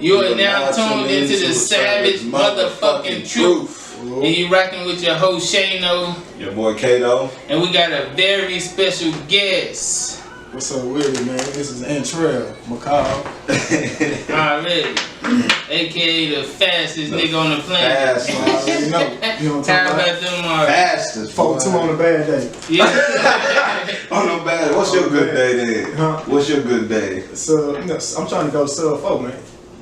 You are now tuned into the savage motherfucking truth. And you rocking with your host Shano. Your boy Kato. And we got a very special guest. What's up with it, man? This is Antrell McCall. Already. AKA the fastest nigga on the planet. Fast, you know what I'm talking How about them fastest. 4-2 on a bad day. Yeah. On a bad day. What's your good day then? Huh? What's your good day? So, you know, I'm trying to go sub 4, man.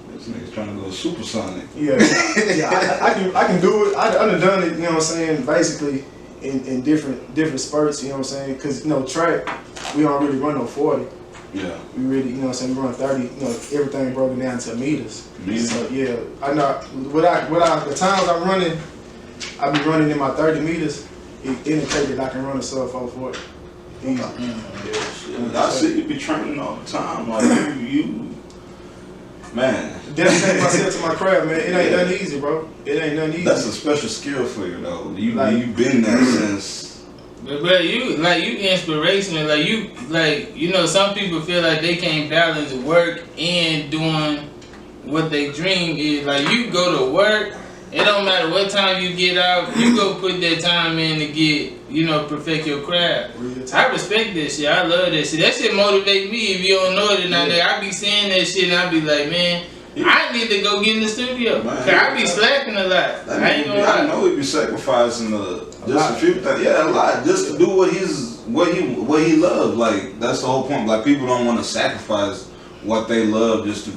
This nigga's trying to go supersonic. Yeah. I can do it. I done done it, you know what I'm saying, basically in different spurts, you know what I'm saying? Because, you know, track, we don't really run no 40. Yeah. We really, you know what I'm saying, we run 30, you know, everything broken down to meters. So, yeah, I know, the times I'm running, I be running in my 30 meters, it indicated I can run a sub 440. Easy. I see you be training all the time. Like, you man. Dedicate myself to my craft, man. It ain't nothing easy, bro. It ain't nothing easy. That's a special skill for you, though. You been there since. But you inspirational. You know, some people feel like they can't balance work and doing what they dream is. Like, you go to work, it don't matter what time you get out, you go put that time in to get, you know, perfect your craft. I respect that shit. I love that shit. That shit motivate me. If you don't know it or not, I be seeing that shit and I be like, man, I need to go get in the studio. Cause I be slacking a lot. I ain't gonna lie. I know he be sacrificing just a few things. Yeah, a lot. Just to do what he loves. Like, that's the whole point. Like, people don't want to sacrifice what they love just to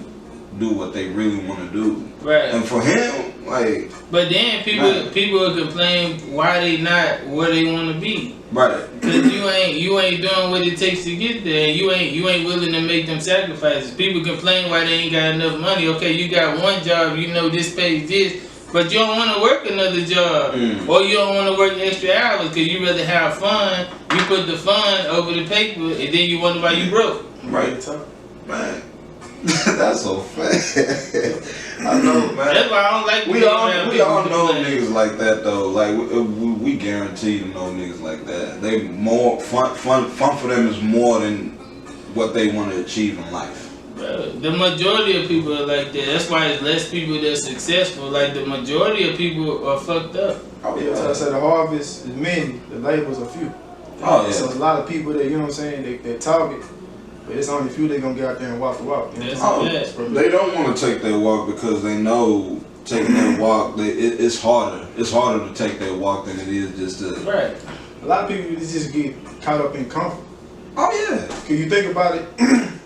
do what they really want to do. Right. And for him, like. But then people will complain why they not where they want to be. Right. Cause you ain't doing what it takes to get there. You ain't willing to make them sacrifices. People complain why they ain't got enough money. Okay, you got one job, you know this pays this, but you don't want to work another job, or you don't want to work extra hours because you rather have fun. You put the fun over the paper, and then you wonder why you broke. Right. Man. That's so fast. I know, man. That's why I don't like. We all know niggas like that though. Like we guarantee to know niggas like that. They more fun for them is more than what they want to achieve in life. Bro, the majority of people are like that. That's why it's less people that's successful. Like, the majority of people are fucked up. Oh yeah. So I said the harvest is many, the labors are few. Oh yeah. So there's a lot of people that, you know what I'm saying, they target. But it's only a few they gonna get out there and walk the walk. You know? They don't want to take their walk because they know taking that walk, it's harder. It's harder to take that walk than it is just to. Right. A lot of people just get caught up in comfort. Oh yeah. Cause you think about it,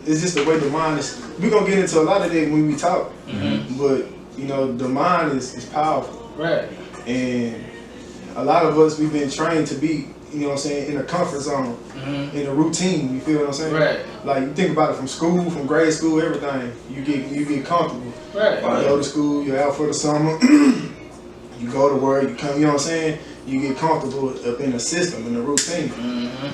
it's just the way the mind is. We're gonna get into a lot of that when we talk. But you know, the mind is powerful. Right. And a lot of us, we've been trained to be, you know what I'm saying, in a comfort zone, in a routine, you feel what I'm saying? Right. Like, you think about it from school, from grade school, everything, you get comfortable. Right. You go to school, you're out for the summer, you go to work, you come, you know what I'm saying? You get comfortable up in the system, in the routine.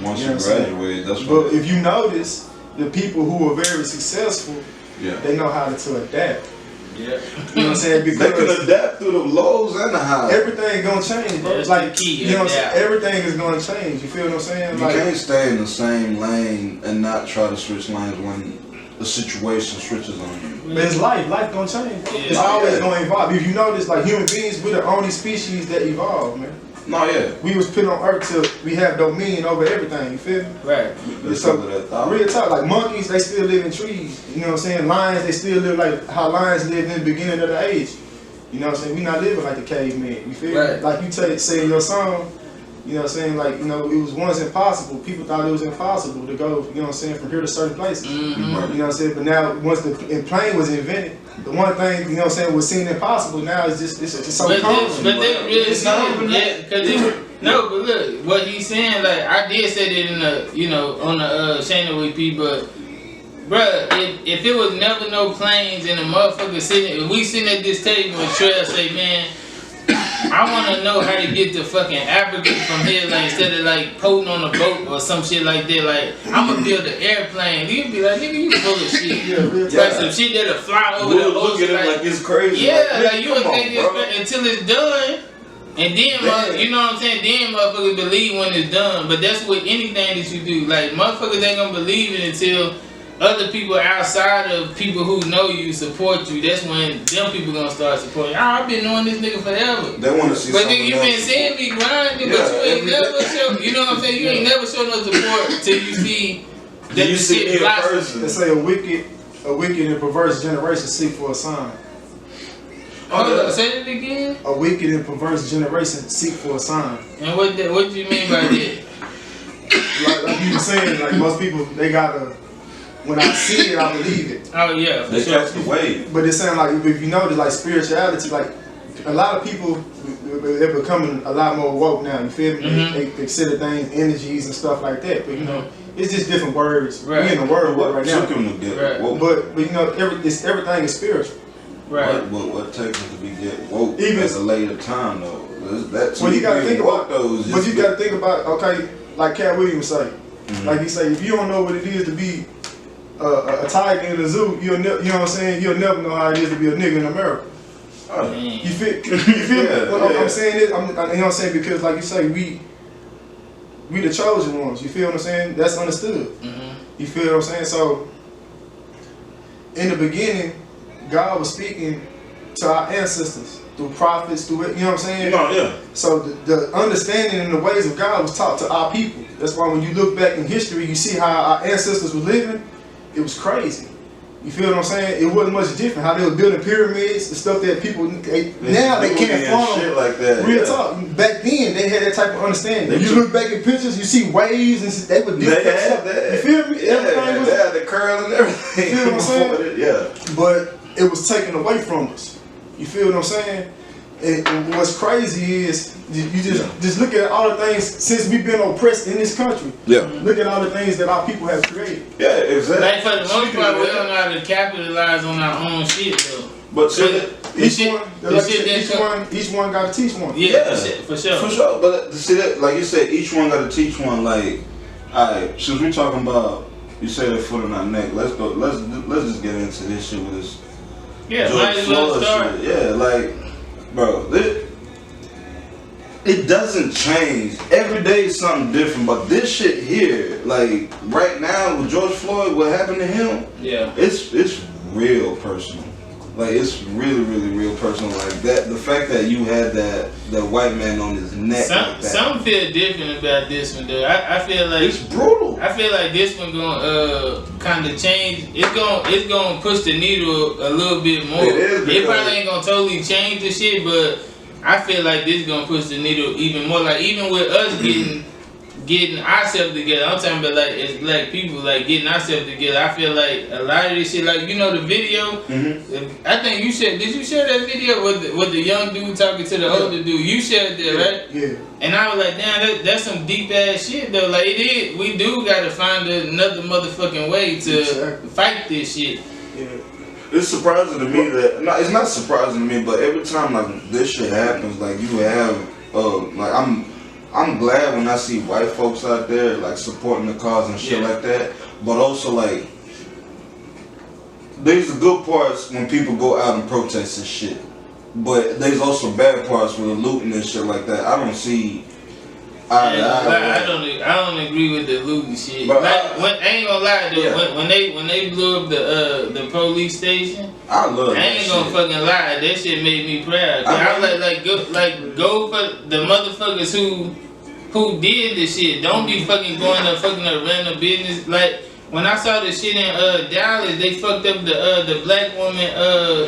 Once you know you graduate, that's what. But if you notice, the people who are very successful, they know how to adapt. Yeah. You know what I'm saying? Because they can adapt through the lows and the highs. Everything gonna change, bro. That's like, the key, you know what I'm saying? Everything is gonna change. You feel what I'm saying? You can't stay in the same lane and not try to switch lanes when the situation switches on you. But it's life. Life gonna change, bro. It's always gonna evolve. If you notice, like, human beings, we're the only species that evolve, man. No, yeah. We was put on Earth till we have dominion over everything. You feel me? Right. So, real talk, like monkeys, they still live in trees. You know what I'm saying? Lions, they still live like how lions lived in the beginning of the age. You know what I'm saying? We not living like the cavemen. You feel me? Like you say in your song, you know what I'm saying? Like, you know, it was once impossible. People thought it was impossible to go, you know what I'm saying, from here to certain places. You know what I'm saying? But now, once the plane was invented, the one thing, you know what I'm saying, was seen impossible. Now it's so common. But they really saying, no, but look, what he's saying, like, I did say that in the, you know, on the Shano EP, but, bruh, if it was never no planes and the motherfucker sitting, if we sitting at this table and Trell say, man, I want to know how to get to fucking Africa from here, like, instead of like posting on a boat or some shit like that. Like, I'm gonna build an airplane. You'd be like, nigga, you full of shit. Like some shit that'll fly over the ocean. Look at it like it's crazy. Yeah, like you would think it's until it's done. And then, you know what I'm saying? Then motherfuckers believe when it's done. But that's with anything that you do. Like, motherfuckers ain't gonna believe it until other people outside of people who know you support you, that's when them people gonna start supporting. I've been knowing this nigga forever. They want to see. But nigga, you been seeing me grinding, but you ain't never show. You know what I'm saying? You ain't never show no support till you see that the shit blossom. They say a wicked and perverse generation seek for a sign. Say that again. A wicked and perverse generation seek for a sign. And what do you mean by that? Like you were saying, like most people, they gotta. When I see it, I believe it. Oh yeah, they catch the wave. But it's saying like if you notice, like spirituality, like a lot of people, they're becoming a lot more woke now. You feel me? Mm-hmm. They consider things, energies and stuff like that. But you know, it's just different words. Right. We in the word right now. Right. But you know, everything is spiritual. Right. What takes it to be get woke Even at a later time though? That's well, you gotta think about those. But you gotta think about okay, like Cat Williams say, Mm-hmm. like he say, if you don't know what it is to be a tiger in the zoo, you know what I'm saying? You'll never know how it is to be a nigga in America. You feel yeah, I'm saying this, you know what I'm saying? Because like you say, we the chosen ones. You feel what I'm saying? That's understood. Mm-hmm. You feel what I'm saying? So in the beginning, God was speaking to our ancestors through prophets, through you know what I'm saying? Yeah. So the understanding and the ways of God was taught to our people. That's why when you look back in history, you see how our ancestors were living. It was crazy. You feel what I'm saying? It wasn't much different. How they were building pyramids, the stuff that people now they can't farm. Shit like that. Real talk. Back then they had that type of understanding. If you look back at pictures, you see waves and they would do that stuff. You feel me? Yeah, Everything was, they had the curl and everything. You feel what I'm saying? Yeah. But it was taken away from us. You feel what I'm saying? And what's crazy is you just look at all the things since we've been oppressed in this country. Yeah. Look at all the things that our people have created. Yeah, exactly. Like for the most part, we don't know how to capitalize on our own shit though. But each one got to teach one. Yeah, for sure. For sure. But to see that, like you said, each one got to teach one. Like, alright, since we're talking about, you say the foot on our neck. Let's go. Let's just get into this shit with this. Yeah, might as well start. Shit. Yeah, like, bro, it doesn't change. Every day is something different, but this shit here, like right now with George Floyd, what happened to him? Yeah, it's real personal. Like it's really, really real personal. Like that, the fact that you had that white man on his neck. Some feel different about this one though. I feel like it's brutal. I feel like this one gonna kind of change. It's gonna push the needle a little bit more. It probably ain't gonna totally change the shit, but I feel like this gonna push the needle even more. Like even with us getting ourselves together, I'm talking about like as black people, like getting ourselves together. I feel like a lot of this shit, like you know the video. Mm-hmm. I think you shared. Did you share that video with the young dude talking to the older dude? You shared that, right? Yeah. And I was like, damn, that's some deep ass shit though. Like it is. We do gotta find another motherfucking way to fight this shit. Yeah. It's surprising to me that it's not surprising to me, but every time like this shit happens, like you have like I'm glad when I see white folks out there like supporting the cause and shit like that, but also like there's the good parts when people go out and protest and shit, but there's also bad parts with the looting and shit like that. I don't see. I don't agree with the looting shit. But I ain't gonna lie though. When they blew up the police station, I love. I ain't gonna fucking lie. That shit made me proud. I go for the motherfuckers who did the shit. Don't be fucking going to fucking up random business. Like when I saw the shit in Dallas, they fucked up the black woman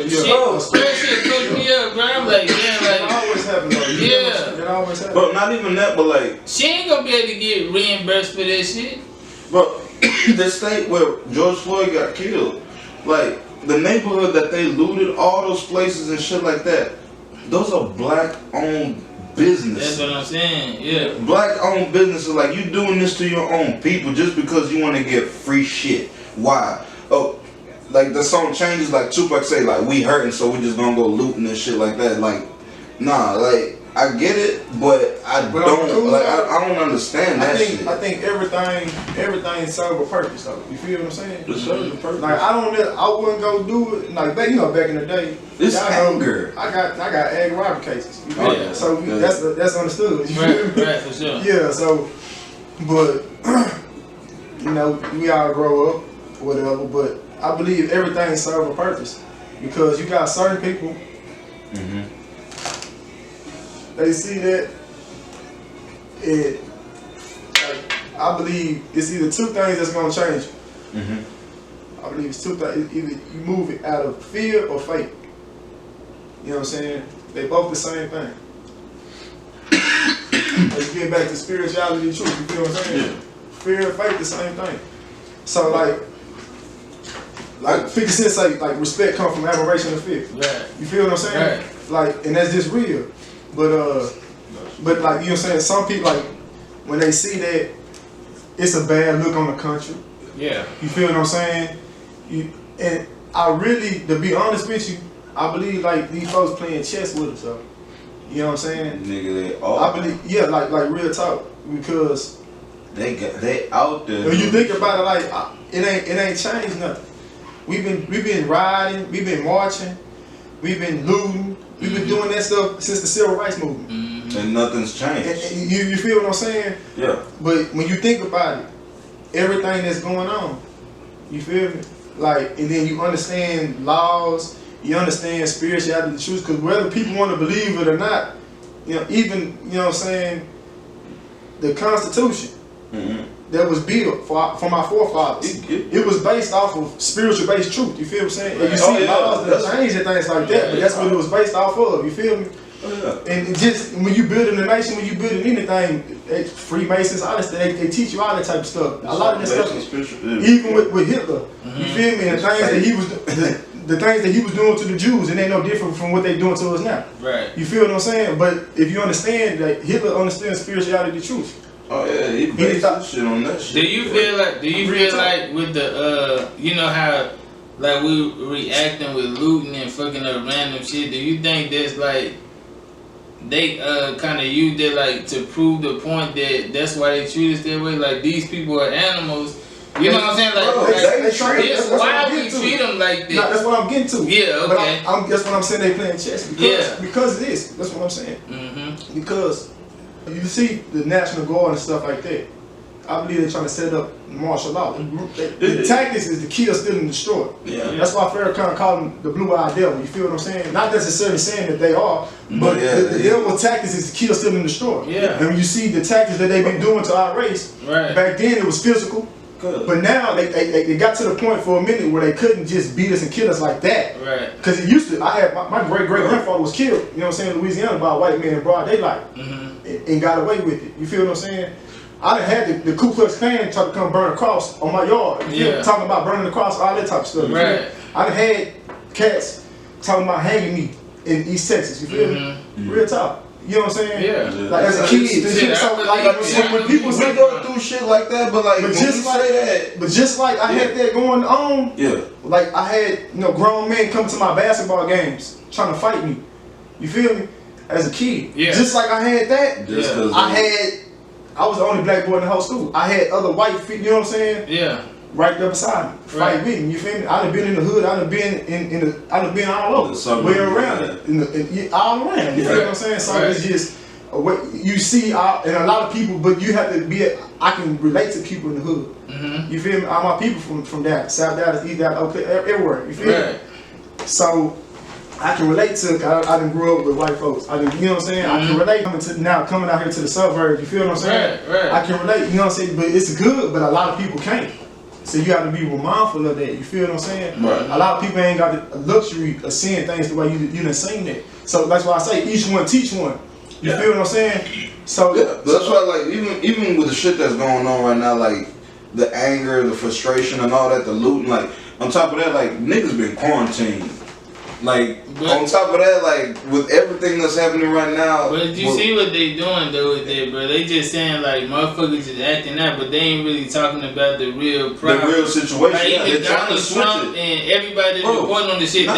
shit. That shit fucked me up, bro. I'm like, damn, like it always happens though. Yeah. It always happens. But not even that, but like she ain't gonna be able to get reimbursed for that shit. But the state where George Floyd got killed, like the neighborhood that they looted, all those places and shit like that, those are black owned businesses. That's what I'm saying, yeah. Black owned businesses, like you doing this to your own people just because you want to get free shit. Why? Oh, like the song changes, like Tupac say, like we hurting, so we just gonna go looting and shit like that. Like, nah, like I get it, but I don't understand that shit. I think everything serves a purpose though. You feel what I'm saying? It serves a purpose. Like I wouldn't go do it. Like back in the day. It's anger. I got ag robbery cases. You know? Yeah. So that's understood. You feel me? Right, for sure. Yeah. So, but you know, we all grow up. whatever. But I believe everything serves a purpose because you got certain people. They see that, and like, I believe it's either two things that's gonna change. I believe it's two things. Either you move it out of fear or faith. You know what I'm saying? They both the same thing. Let's get back to spirituality and truth. You feel what I'm saying? Yeah. Fear and faith, the same thing. So like 50 Cent say, like respect comes from admiration and fear. Right. You feel what I'm saying? Right. Like, and that's just real. But like, you know what I'm saying? Some people, like, when they see that, it's a bad look on the country. Yeah. You feel what I'm saying? And I really, to be honest with you, I believe like these folks playing chess with us, though. You know what I'm saying? Nigga, they all. I believe, yeah, like real talk, because they out there. when you think about it, like it ain't changed nothing. We've been riding, we've been marching, we've been looting, we've been doing that stuff since the Civil Rights Movement. And nothing's changed. And you feel what I'm saying? Yeah. But when you think about it, everything that's going on, you feel me? Like, and then you understand laws, you understand spirituality, the truth, because whether people want to believe it or not, you know, even, you know what I'm saying, the Constitution that was built for my forefathers, it was based off of spiritual based truth, you feel what I'm saying? And you see laws that change and things like that, but that's what it was based off of, you feel me? And just when you building a nation, when you building anything, Freemasons, all that stuff, they teach you all that type of stuff. A lot of that stuff, even with Hitler, you feel me? And the things that he was, the things that he was doing to the Jews, and they no different from what they doing to us now. Right. You feel what I'm saying? But if you understand that Hitler understands spirituality, the truth. Oh yeah, he based that shit on that shit. Do you feel like with the you know how like we reacting with looting and fucking up random shit? Do you think that's like they kind of used it like to prove the point that that's why they treat us that way? Like these people are animals. You know what I'm saying? Like, why we treat them like this? No, that's what I'm getting to. Yeah, okay. But that's what I'm saying. They playing chess because of this. That's what I'm saying. Because you see the National Guard and stuff like that. I believe they're trying to set up martial law. The tactics is to kill, steal, and destroy. Yeah. That's why Farrakhan called them the blue-eyed devil. You feel what I'm saying? Not necessarily saying that they are, but the devil tactics is to kill, steal, and destroy. Yeah. And when you see the tactics that they've been doing to our race, back then it was physical. Good. But now they got to the point for a minute where they couldn't just beat us and kill us like that. Right. Because it used to. I had my great grandfather was killed. You know what I'm saying? In Louisiana by a white man in broad daylight, and got away with it. You feel what I'm saying? I done had the Ku Klux Klan try to come burn a cross on my yard. Talking about burning the cross, all that type of stuff. Right. I done had cats talking about hanging me in East Texas. You feel me? Real talk. You know what I'm saying? Yeah. Like as a kid, when people we go through shit like that, but like, just like I had that going on. Yeah. Like I had grown men come to my basketball games trying to fight me. You feel me? As a kid. Yeah. Just like I had that. I was the only black boy in the whole school. I had other white feet. You know what I'm saying? Yeah. Right there beside me, fight with me. You feel me? I done been in the hood. I done been I done been all over, way around it, all around. You feel what I'm saying? So it's just what you see, and a lot of people. But you have to be. I can relate to people in the hood. You feel me? All my people from Dallas, South Dallas, East Dallas, okay, everywhere. You feel me? So I can relate to. I done grew up with white folks. You know what I'm saying? I can relate coming out here to the suburbs. You feel what I'm saying? Right. I can relate. You know what I'm saying? But it's good. But a lot of people can't. So you have to be mindful of that. You feel what I'm saying? Right. A lot of people ain't got the luxury of seeing things the way you done seen that. So that's why I say each one teach one. You feel what I'm saying? So that's why, like, even with the shit that's going on right now, like the anger, the frustration, and all that, the looting, like on top of that, like niggas been quarantined. Like on top of that, like with everything that's happening right now. But you see what they doing though with that, bro? They just saying like motherfuckers just acting out, but they ain't really talking about the real problem. The real situation. Like even Donald Trump and everybody that's reporting on the shit,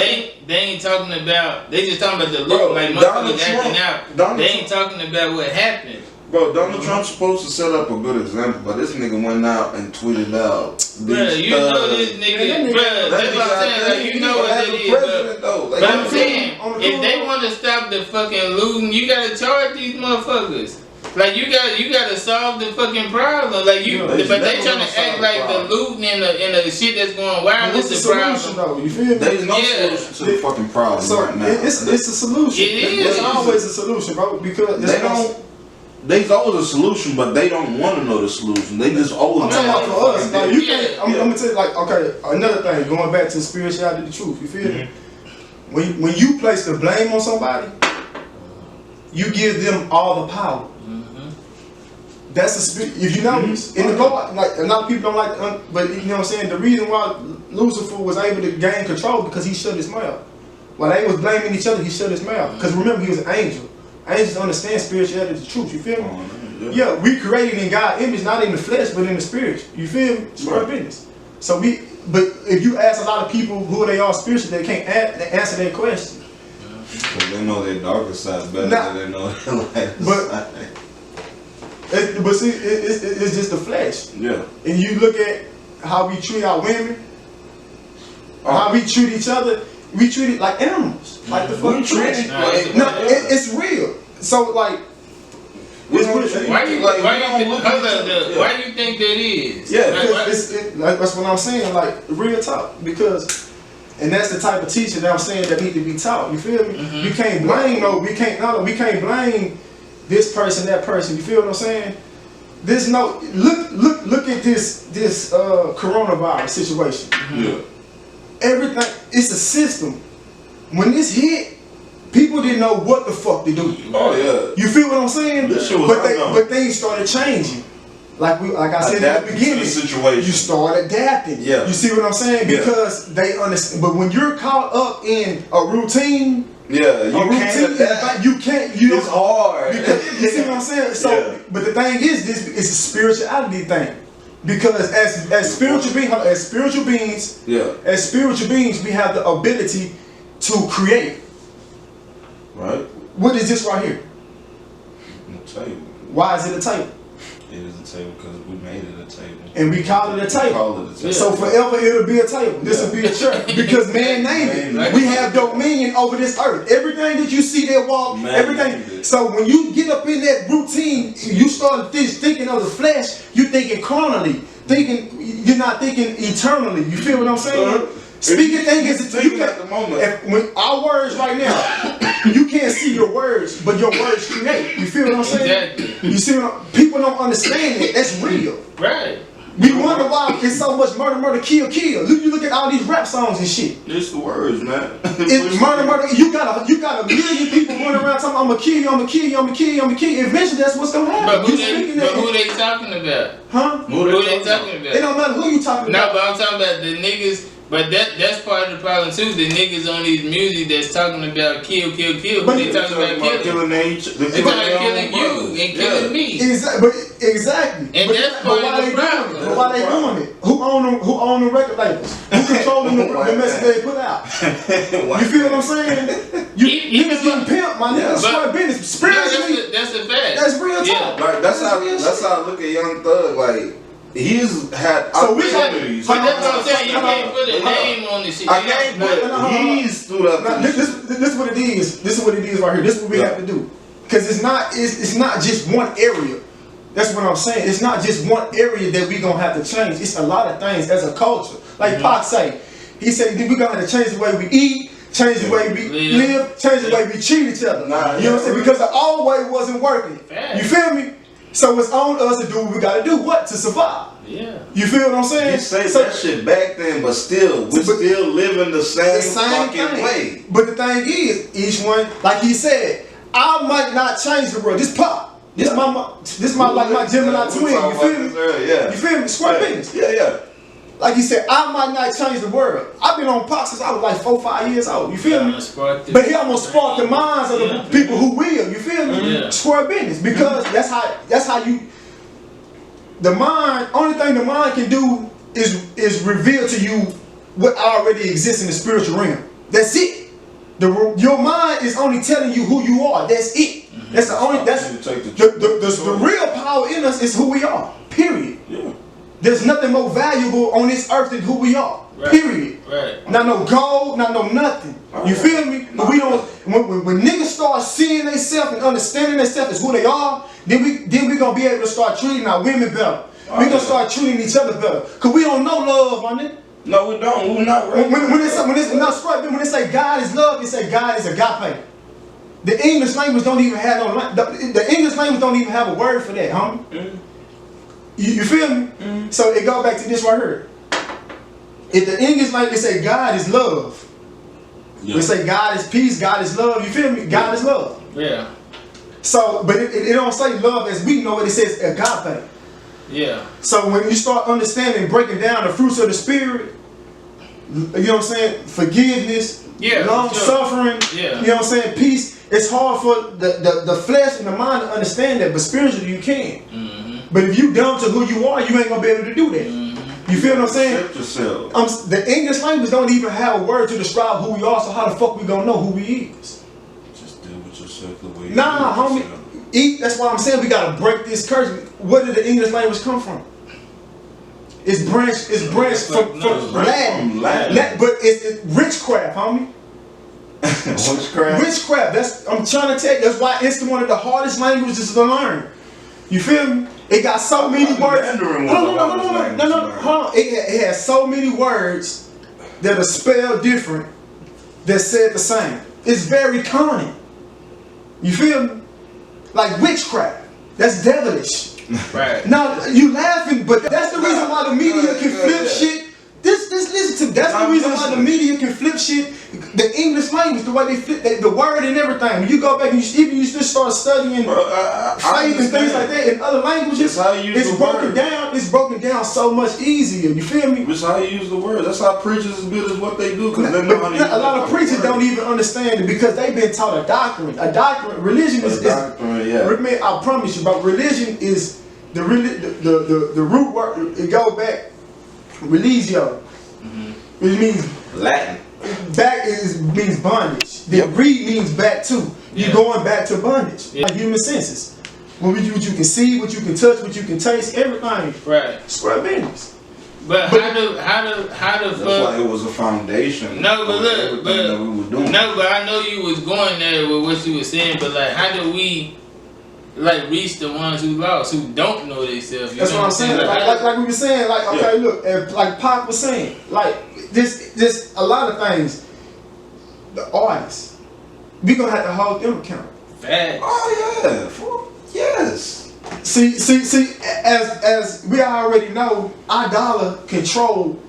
they ain't talking about. They just talking about the look, like motherfuckers acting out. They ain't talking about what happened. Bro, Donald Trump's supposed to set up a good example, but this nigga went out and tweeted out. Bruh, you know this nigga, bruh, that's what I'm saying, like, you know what that is, but I'm saying, if they want to stop the fucking looting, you gotta charge these motherfuckers. Like you gotta solve the fucking problem. Like you, but they trying to act like the looting and the shit that's going wild is the problem. Though, you feel me? There's no solution to the fucking problem right now. It's a solution. It is. It's always a solution, bro. Because there's always a solution, but they don't want to know the solution. They just always. I'm talking about for us. Like you can't. I'm gonna tell you, like, okay, another thing. Going back to spirituality, the truth. You feel me? When you place the blame on somebody, you give them all the power. That's the spirit. If you notice, in the Lord, like a lot of people don't like, but you know what I'm saying. The reason why Lucifer was able to gain control because he shut his mouth. While they was blaming each other, he shut his mouth. Because remember, he was an angel. Angels understand spirituality, the truth. You feel me? Yeah, we created in God's image, not in the flesh, but in the spirit. You feel me? Square business. So but if you ask a lot of people who they are spiritually, they can't answer that question. Because they know their darker side better than they know their light side. But see, it's just the flesh. Yeah. And you look at how we treat our women, how we treat each other. We treat it like animals, like the fucking flesh. It's real. So like, why do you think that is? Yeah, that's what I'm saying. Like real talk, because. And that's the type of teaching that I'm saying that need to be taught. You feel me? You can't blame we can't blame this person, that person. You feel what I'm saying? There's no look at this coronavirus situation. Yeah. Everything, it's a system. When this hit, people didn't know what the fuck to do. Oh yeah. You feel what I'm saying? This shit was but things started changing. Like I said in the beginning, you start adapting. Yeah. You see what I'm saying? Because they understand. But when you're caught up in a routine, you can't. It's hard. Because, you see what I'm saying? So, but the thing is, this is a spirituality thing. Because as spiritual beings, we have the ability to create. Right. What is this right here? A table. Why is it a table? It is a table because we made it a table. And we call it a table. So forever it'll be a table. This will be a church. Because man named it. We have dominion over this earth. Everything that you see that walk, everything. So when you get up in that routine, you start thinking of the flesh, you thinking carnally. You're not thinking eternally. You feel what I'm saying? Speaking thing is, you can, at the moment. When our words right now, you can't see your words, but your words create. You feel what I'm saying? Exactly. You see, people don't understand it. That's real. Right. We wonder why it's so much murder, kill. You look at all these rap songs and shit. It's the words, man. It's murder. You got a million people running around talking, I'm gonna kill you. Eventually, that's what's gonna happen. But who they talking about? Huh? Who they talking about? It don't matter who you talking about. No, but I'm talking about the niggas. But that's part of the problem too. The niggas on these music that's talking about kill. Who they talking about killing? They talking about killing you and killing me. Exactly. And that's part of the problem. But why they doing it? Who own the record labels? Who controlling the message they put out? You feel what I'm saying? Niggas getting pimped, my niggas. Square business. Spiritually, that's a fact. That's real talk. Like that's how I look at Young Thug. Like he's had opportunities. But that's what I'm saying. You can't put a name on this shit. I can't, but he's stood up. This is what it is. This is what it is right here. This is what we have to do. Because it's not just one area. That's what I'm saying. It's not just one area that we gonna have to change. It's a lot of things as a culture. Like Pac say, he said we gonna have to change the way we eat, change the way we live, change the way we treat each other. You know what I'm saying? Because the old way wasn't working. You feel me? So it's on us to do what we gotta do. What? To survive. Yeah. You feel what I'm saying? You say that shit back then, but still, we're still living the same fucking way. But the thing is, each one, like he said, I might not change the world. This Pop. This my Gemini twin. You feel me? You feel me? Square business. Yeah. Like he said, I might not change the world. I've been on Pop since I was like 4-5 years old. You feel me? But he almost sparked the minds of the people who will. You feel me? Yeah. Square business, because that's how you. The mind, only thing the mind can do is reveal to you what already exists in the spiritual realm. That's it. Your mind is only telling you who you are. That's it. That's the only. The real power in us is who we are. Period. Yeah. There's nothing more valuable on this earth than who we are. Period. Right. Not no gold, not no nothing. You feel me? But we don't. when niggas start seeing themselves and understanding themselves as who they are, then we gonna be able to start treating our women better. We gonna start treating each other better. Cause we don't know love, my nigga. No, we don't. We're not ready. When they say God is love, they say God is agape. The English language don't even have the English language don't even have a word for that, homie. Mm. You feel me? Mm. So it go back to this right here. If the English language say God is love, we say God is peace, God is love. You feel me? God is love. Yeah. So, but it don't say love as we know it. It says agape. Yeah. So when you start understanding, breaking down the fruits of the spirit, you know what I'm saying? Forgiveness, long suffering, you know what I'm saying? Peace. It's hard for the flesh and the mind to understand that, but spiritually you can. Mm-hmm. But if you dumb to who you are, you ain't gonna be able to do that. Mm-hmm. You feel what I'm saying? Accept yourself. The English language don't even have a word to describe who we are, so how the fuck we gonna know who we is? Just deal with yourself the way you Nah, homie. That's why I'm saying we gotta break this curse. Where did the English language come from? It's branched from Latin. But it's witchcraft, homie. Witchcraft. I'm trying to tell you. That's why it's one of the hardest languages to learn. You feel me? It got so many words. No. It has so many words that are spelled different that said the same. It's very cunning. You feel me? Like witchcraft. That's devilish. Right. Now you laughing, but that's the reason why the media can flip shit. Listen to. That's the reason why the media can flip shit. The English language, the way they flip the word and everything. When you go back and you just start studying faith and things like that in other languages, it's broken down. It's broken down so much easier. You feel me? That's how you use the word. That's how preachers is good as what they do. Because they know how to use a lot of preachers don't even understand it because they've been taught a doctrine. Religion is doctrine. Yeah. I promise you, but religion is the root word. It goes back. Religio, which means Latin. Back means bondage. The read means back to. You're going back to bondage. Like human senses. What you can see, what you can touch, what you can taste, everything. Right. Square business. But how the that's why it was a foundation. No, but look, everything that we were doing. No, but I know you was going there with what you were saying. But like, how do we like reach the ones who lost, who don't know themselves? That's what I'm saying. Like we were saying, like okay, look, like Pac was saying, like this a lot of things. The artists, we gonna have to hold them accountable. Facts. Oh yeah, yes. See, as we already know, our dollar control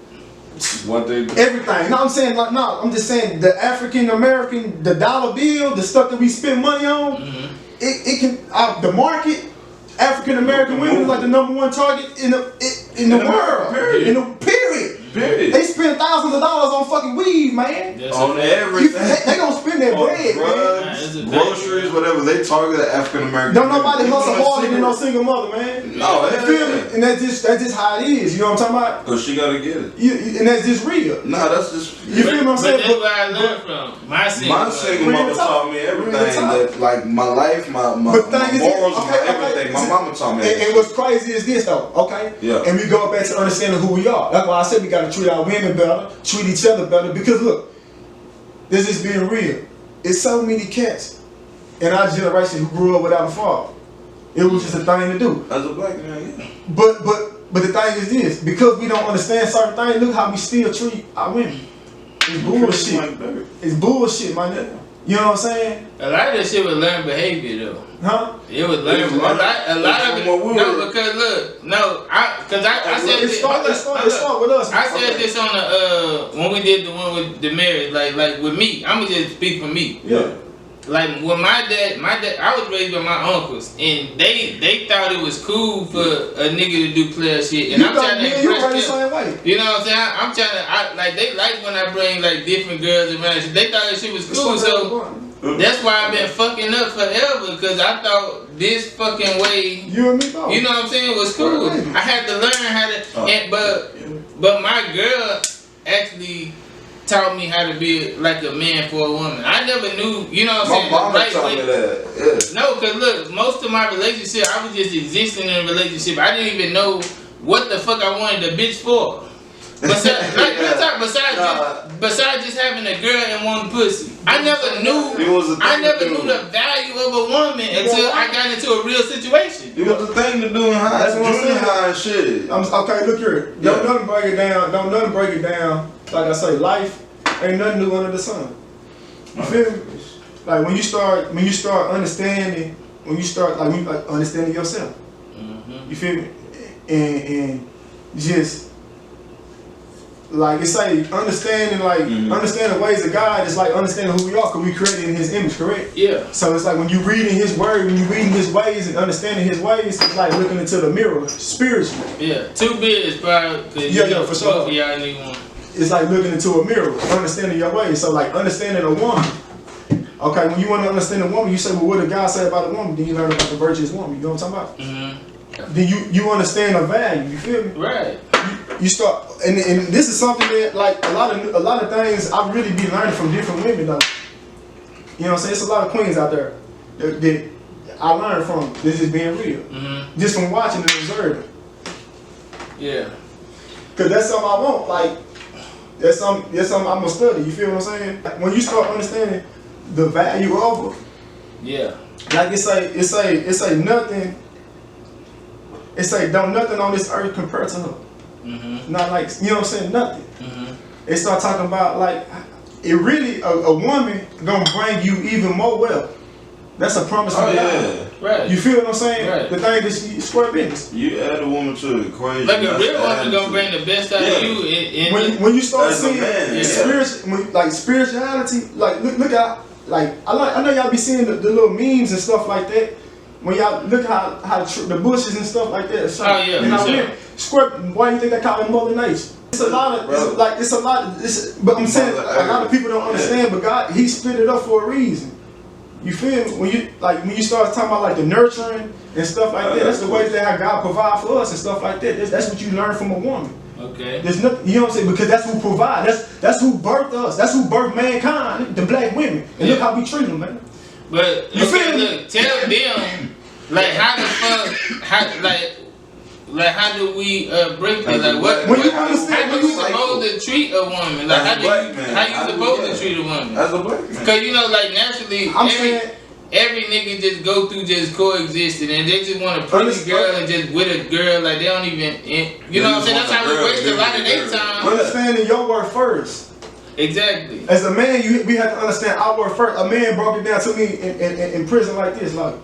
what they do. Everything. No, I'm saying like no, I'm just saying the African American, the dollar bill, the stuff that we spend money on. Mm-hmm. It can the market. African American women is like the #1 target in the world. Period. They spend thousands of dollars on fucking weed, man. On everything. They gonna spend their bread, drugs, man. Groceries, whatever. They target the African American. Don't nobody hustle harder than no single mother, man. No, you feel me? And that's just how it is. You know what I'm talking about? Cause she gotta get it. And that's just real. Nah, that's just. You feel what I'm saying? But that's where I learned from. My single mother taught me everything. That like my life, my morals, my everything. My mama taught me. And what's crazy is this though, okay? Yeah. And we go back to understanding who we are. That's why I said we gotta treat our women better, treat each other better. Because look, this is being real. It's so many cats in our generation who grew up without a father. It was just a thing to do. As a black man, yeah. But the thing is this, because we don't understand certain things, look how we still treat our women. It's bullshit. It's bullshit, my nigga. You know what I'm saying? A lot of that shit was learned behavior though. Huh? It was learned. A lot of it. No, because look, I said this. Start with us. I said this on the when we did the one with the marriage, like with me. I'ma just speak for me. Yeah. Like when my dad, I was raised by my uncles, and they thought it was cool for a nigga to do player shit, and I'm trying to impress them. You know what I'm saying? I'm trying to, like they like when I bring like different girls around. They thought that shit was cool, so that's why I've been fucking up forever, because I thought this fucking way, you and me both. You know what I'm saying, was cool. I had to learn how to, but my girl actually taught me how to be like a man for a woman. I never knew, you know what I'm saying? My mama taught me that. Yeah. No, cause look, most of my relationship, I was just existing in a relationship. I didn't even know what the fuck I wanted a bitch for. Besides just having a girl and one pussy, I never knew the value of a woman until I got into a real situation. It was the thing to do in high and shit. Okay, look here. Don't nothing break it down. Don't nothing break it down. Like I say, life ain't nothing new under the sun. You feel me? Like when you start understanding, understanding yourself. Mm-hmm. You feel me? And just like it's like understanding understanding ways of God is like understanding who we are because we created in His image, correct? Yeah. So it's like when you reading His word, when you reading His ways and understanding His ways, it's like looking into the mirror spiritually. Yeah. 2 bits, bro. Yeah, for sure. Y'all need one. It's like looking into a mirror, understanding your ways. So like understanding a woman. Okay, when you want to understand a woman, you say, well, what did God say about a woman? Then you learn about the virtuous woman. You know what I'm talking about? Mm-hmm. Then you understand the value. You feel me? Right. You start, and this is something that like a lot of things I really be learning from different women though. You know what I'm saying? It's a lot of queens out there that I learned from. This is being real, just from watching and observing. Yeah. Cause that's something I want. Like that's something I'm gonna study. You feel what I'm saying? Like, when you start understanding the value of her, yeah. Like it's like nothing. It's like don't nothing on this earth compare to her. Mm-hmm. Not like, you know what I'm saying, nothing. Mm-hmm. They start talking about like it really a woman gonna bring you even more wealth. That's a promise from God. Yeah. Right. You feel what I'm saying? Right. The thing that she square business. You add a woman to the equation. Like a real woman gonna bring the best out of you. When you start as seeing spirituality, like look at like I know y'all be seeing the little memes and stuff like that. When y'all look how the bushes and stuff like that. So, oh yeah. Square. Why do you think they call it Mother Nature? It's a lot of but I'm saying a lot of people don't understand. But God, He split it up for a reason. You feel me? When you start talking about like the nurturing and stuff like that, that's the ways that how God provide for us and stuff like that. That's what you learn from a woman. Okay. There's nothing, you know what I'm saying? Because that's who provide. That's who birthed us. That's who birthed mankind, the black women. And look how we treat them, man. But you feel me? Look, tell them like how the fuck how do we break it? Like what? When you understand, how you supposed to treat a woman? Like how you supposed to treat a woman? As a black man. Cause you know, like naturally, every nigga just go through just coexisting, and they just want a pretty girl and just with a girl, like they don't even, you know what I'm saying? That's how we waste a lot of their time. Understanding your worth first. Exactly. As a man, we have to understand our worth first. A man broke it down to me in prison like this. Like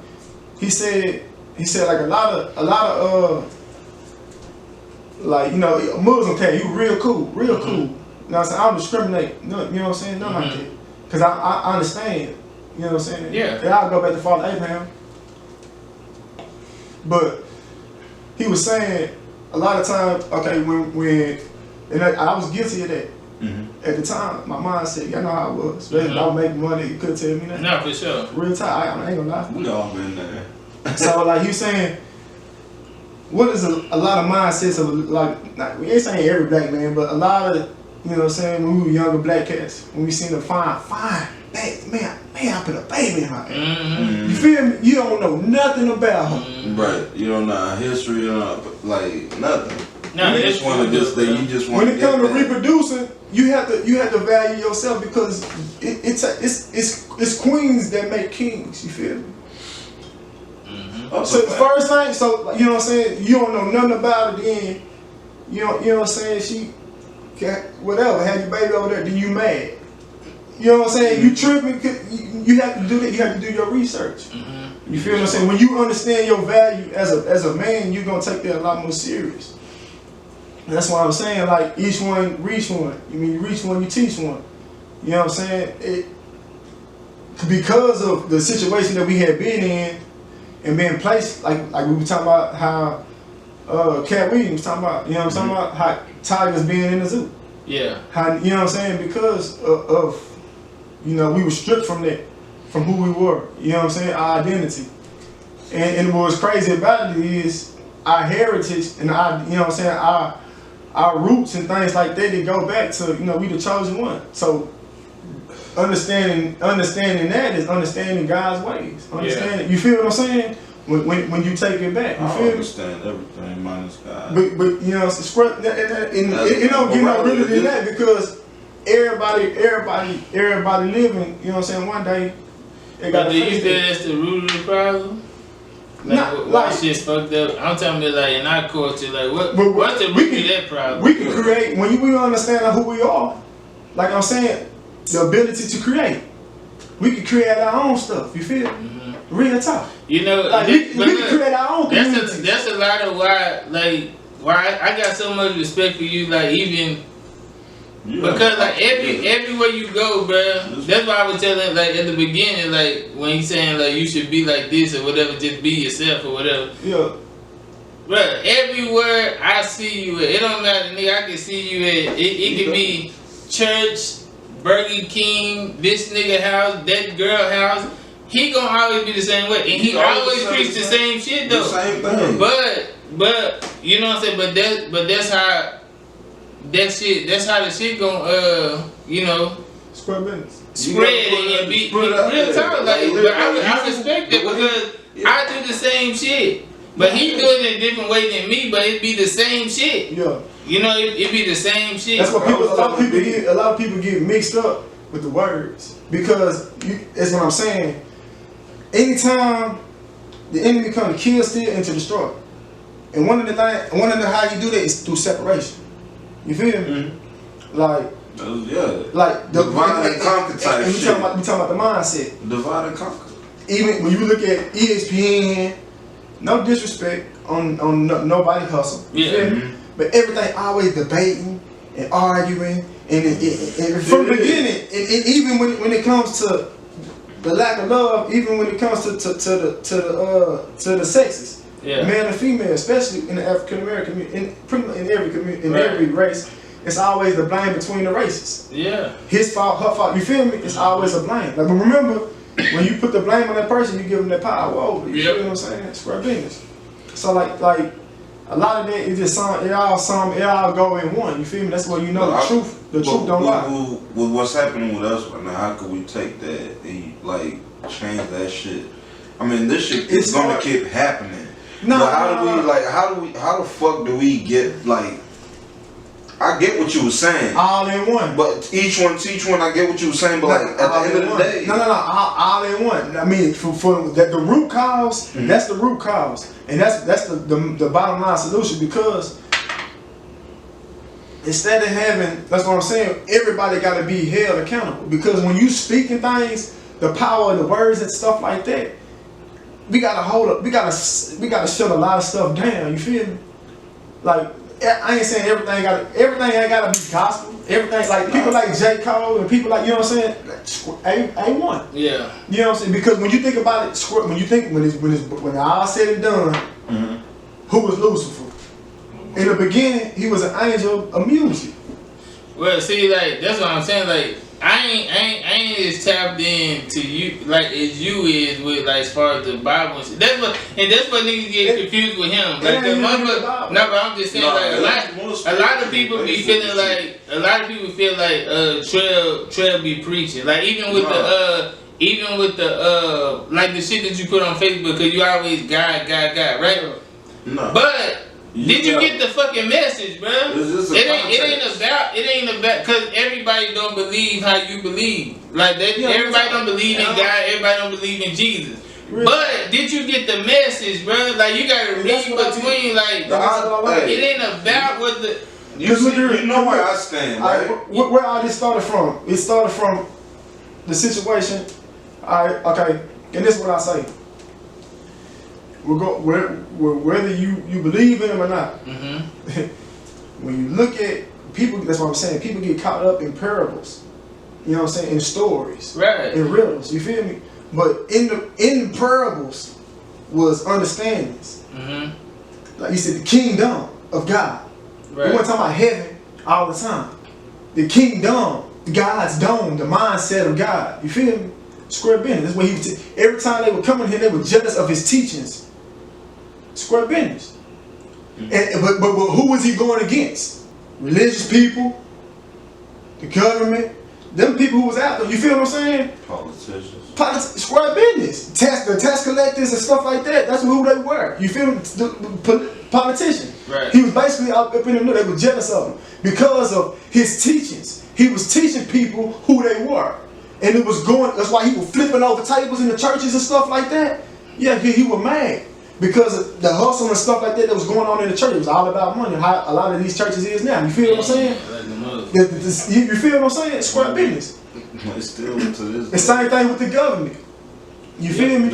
he said like a lot of like, you know, a Muslim cat, you real cool. You know what I'm saying? I don't discriminate. No, you know what I'm saying? Nothing like that. Cause I understand. You know what I'm saying? Yeah. And I'll go back to Father Abraham. But he was saying a lot of times, okay, when and I was guilty of that. At the time, my mind said, y'all know how it was. I was making money, you couldn't tell me that. No, for sure. Real time, I ain't gonna lie. We all been there. So like he was saying, what is a lot of mindsets of like we ain't saying every black man, but a lot of, you know what I'm saying, when we were younger black cats, when we seen them fine, man, I put a baby in her ass. You feel me? You don't know nothing about her. Right. You don't know her history, you don't know, like nothing. No, you just want to just want. When it comes to reproducing, you have to value yourself because it's queens that make kings. You feel me? So the first thing, so you know what I'm saying, you don't know nothing about it, then you know what I'm saying, she whatever, had your baby over there, then you mad. You know what I'm saying? You tripping, you have to do that, you have to do your research. You feel what I'm saying? When you understand your value as a man, you're gonna take that a lot more serious. That's why I'm saying, like, each one reach one. You reach one, you teach one. You know what I'm saying? Because of the situation that we had been in and being placed, like we were talking about how Cat Williams was talking about, you know what I'm talking about, how tigers being in the zoo. Yeah. How, you know what I'm saying? Because of you know, we were stripped from that, from who we were. You know what I'm saying? Our identity. And what was crazy about it is our heritage and our, you know what I'm saying, our roots and things like that, they go back to, you know, we the chosen one. So understanding that is understanding God's ways. Understanding, you feel what I'm saying? when you take it back. You feel me? Understand everything minus God. But you know, it don't get no realer than that because everybody living. You know what I'm saying? One day they got. But do you feel that's the root of the problem? Like shit's fucked up. I'm talking about like in our culture, like what's the root of that problem? We can create when we understand who we are. Like I'm saying, the ability to create. We can create our own stuff. You feel? Mm-hmm. Real talk. You know, like we can create our own. That's a lot of why I got so much respect for you. Like even. Because like everywhere you go, bro, that's why I was telling like at the beginning, like when he's saying like you should be like this or whatever, just be yourself or whatever. Yeah. Bro, everywhere I see you at, it don't matter, nigga. I can see you at. It can be church, Burger King, this nigga house, that girl house. He gonna always be the same way, and he always preach the same shit though. The same thing. But you know what I'm saying. But that's how. That's how the shit gon' you know, spread and be real talk. Like, but I respect it because I do the same shit. But he do it in a different way than me, but it be the same shit. Yeah. You know, it be the same shit. That's what a lot of people get mixed up with the words because that's what I'm saying. Anytime the enemy come to kill, steal, and to destroy, and one of the how you do that is through separation. You feel me? Like, like the divide and conquer type and we talking about the mindset. Divide and conquer. Even when you look at ESPN, no disrespect on nobody hustle. You feel me? But everything always debating and arguing, and from the beginning, and even when it comes to the lack of love, even when it comes to the sexes. Yeah. Male and female, especially in the African American, in every community, in every race, it's always the blame between the races. Yeah. His fault, her fault. You feel me? It's always a blame. Like, but remember, when you put the blame on that person, you give them that power over. You feel what I'm saying? It's square business. So like a lot of that is just it all go in one. You feel me? That's where you know the truth. The truth don't lie. With what's happening with us right now, how could we take that and like change that shit? I mean, this shit is gonna keep happening. No, but how the fuck do we get like? I get what you were saying. All in one. But each one, I get what you were saying. But like at the end of the day, no, all in one. I mean, for that the root cause, that's the root cause, and that's the bottom line solution because instead of having, that's what I'm saying. Everybody got to be held accountable because when you speaking things, the power of the words and stuff like that. We gotta hold up. We gotta shut a lot of stuff down. You feel me? Like I ain't saying everything ain't gotta be gospel. Everything like people like J. Cole and people like you know what I'm saying. A1. Yeah. You know what I'm saying? Because when you think about it, when all said and done, who was Lucifer? In the beginning, he was an angel of music. Well, see, like that's what I'm saying. Like. I ain't as tapped in to you like as you is with like as far as the Bible and shit. That's what niggas get confused with him. Like the mother, no, but I'm just saying a lot of people be feeling like Trail be preaching. Like even with the like the shit that you put on Facebook because you always God, right? No. But did you get the fucking message, bro? It ain't about because everybody don't believe how you believe. Like that, everybody don't believe in God. Everybody don't believe in Jesus. Really? But did you get the message, bro? Like you gotta read between. Like it ain't about what the. You know where I stand, right? Where all this started from? It started from the situation. Okay, and this is what I say. Whether you believe in him or not. When you look at people, that's what I'm saying. People get caught up in parables. You know what I'm saying? In stories, right? In riddles. You feel me? But in parables was understandings. Like you said, the kingdom of God. Right. We weren't talking about heaven all the time. The kingdom, God's dome, the mindset of God. You feel me? Square business. That's what he was. Every time they would come in here, they were jealous of his teachings. Square business. But who was he going against? Religious people, the government, them people who was out there, you feel what I'm saying? Politicians. Square business. The tax collectors and stuff like that, that's who they were. You feel me? The politician. Right. He was basically up in the middle, they were jealous of him because of his teachings. He was teaching people who they were. And it was going, that's why he was flipping over tables in the churches and stuff like that. Yeah, he was mad. Because of the hustle and stuff like that was going on in the church. It was all about money. How a lot of these churches is now. You feel what I'm saying? You feel what I'm saying? Square business. It's still to this. The same thing with the government. You feel me?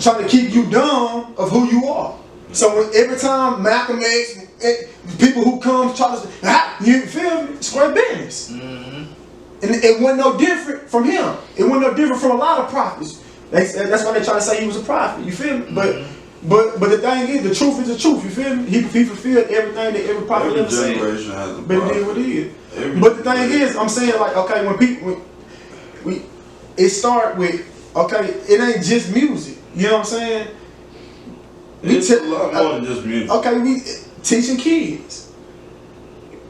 Trying to keep you dumb of who you are. So when, every time Malcolm X, people who come try to, you feel me? Square business. And it wasn't no different from him. It wasn't no different from a lot of prophets. That's why they try to say he was a prophet. You feel me? But the thing is, the truth is the truth. You feel me? He fulfilled everything that every prophet ever said. But it did what he did. But the thing is, I'm saying like, okay, when people, it start with, okay, it ain't just music. You know what I'm saying? It's a lot more than just music. Okay, we teaching kids.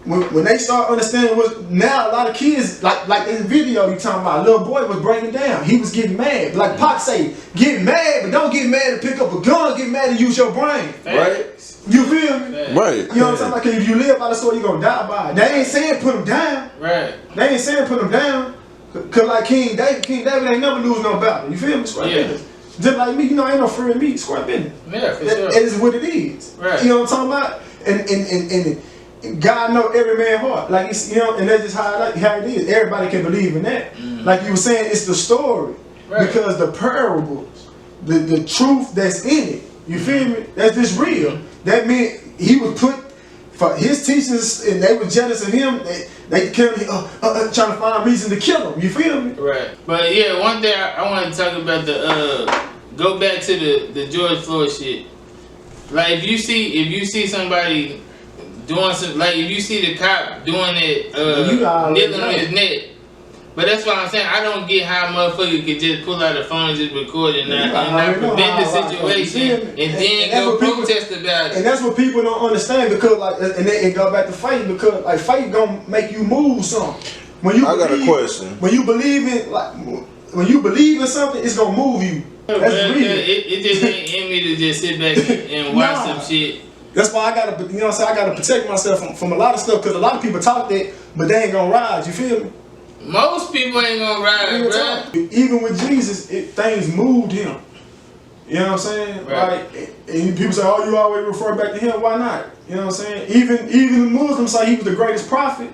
When they start understanding what now, a lot of kids like in the video you talking about, a little boy was breaking down. He was getting mad. Like Pac say, get mad, but don't get mad to pick up a gun. Get mad to use your brain. Right? You feel me? Right. You know what I'm saying? Like if you live by the sword, you're gonna die by it. They ain't saying put him down. Right. They ain't saying put him down. Cause like King David ain't never lose no battle. You feel me? Square business. Just like me, you know, ain't no fear in me. Square business. Yeah, for sure. It is what it is. Right. You know what I'm talking about? And God know every man's heart. Like it's, you know, and that's just how it is. Everybody can believe in that. Like you were saying, it's the story. Right. Because the parables, the truth that's in it, you feel me? That's just real. That meant he was put for his teachers, and they were jealous of him. They killed him, trying to find a reason to kill him. You feel me? Right. But yeah, one thing I want to talk about go back to the George Floyd shit. Like if you see somebody doing some, like if you see the cop doing it, kneeling on his neck. But that's what I'm saying. I don't get how a motherfucker could just pull out a phone and just record it and not prevent the situation and then go protest about it. And that's what people don't understand because like, and then go back to faith because like faith gonna make you move something. I got a question. When you believe in something, it's gonna move you. That's real. It just ain't in me to just sit back and watch some shit. That's why I gotta, you know what I'm saying, I gotta protect myself from a lot of stuff because a lot of people talk that, but they ain't gonna rise, you feel me? Most people ain't gonna rise, bro. Even with Jesus, things moved him. You know what I'm saying? Right. Like, and people say, oh, you always refer back to him, why not? You know what I'm saying? Even the Muslims say he was the greatest prophet.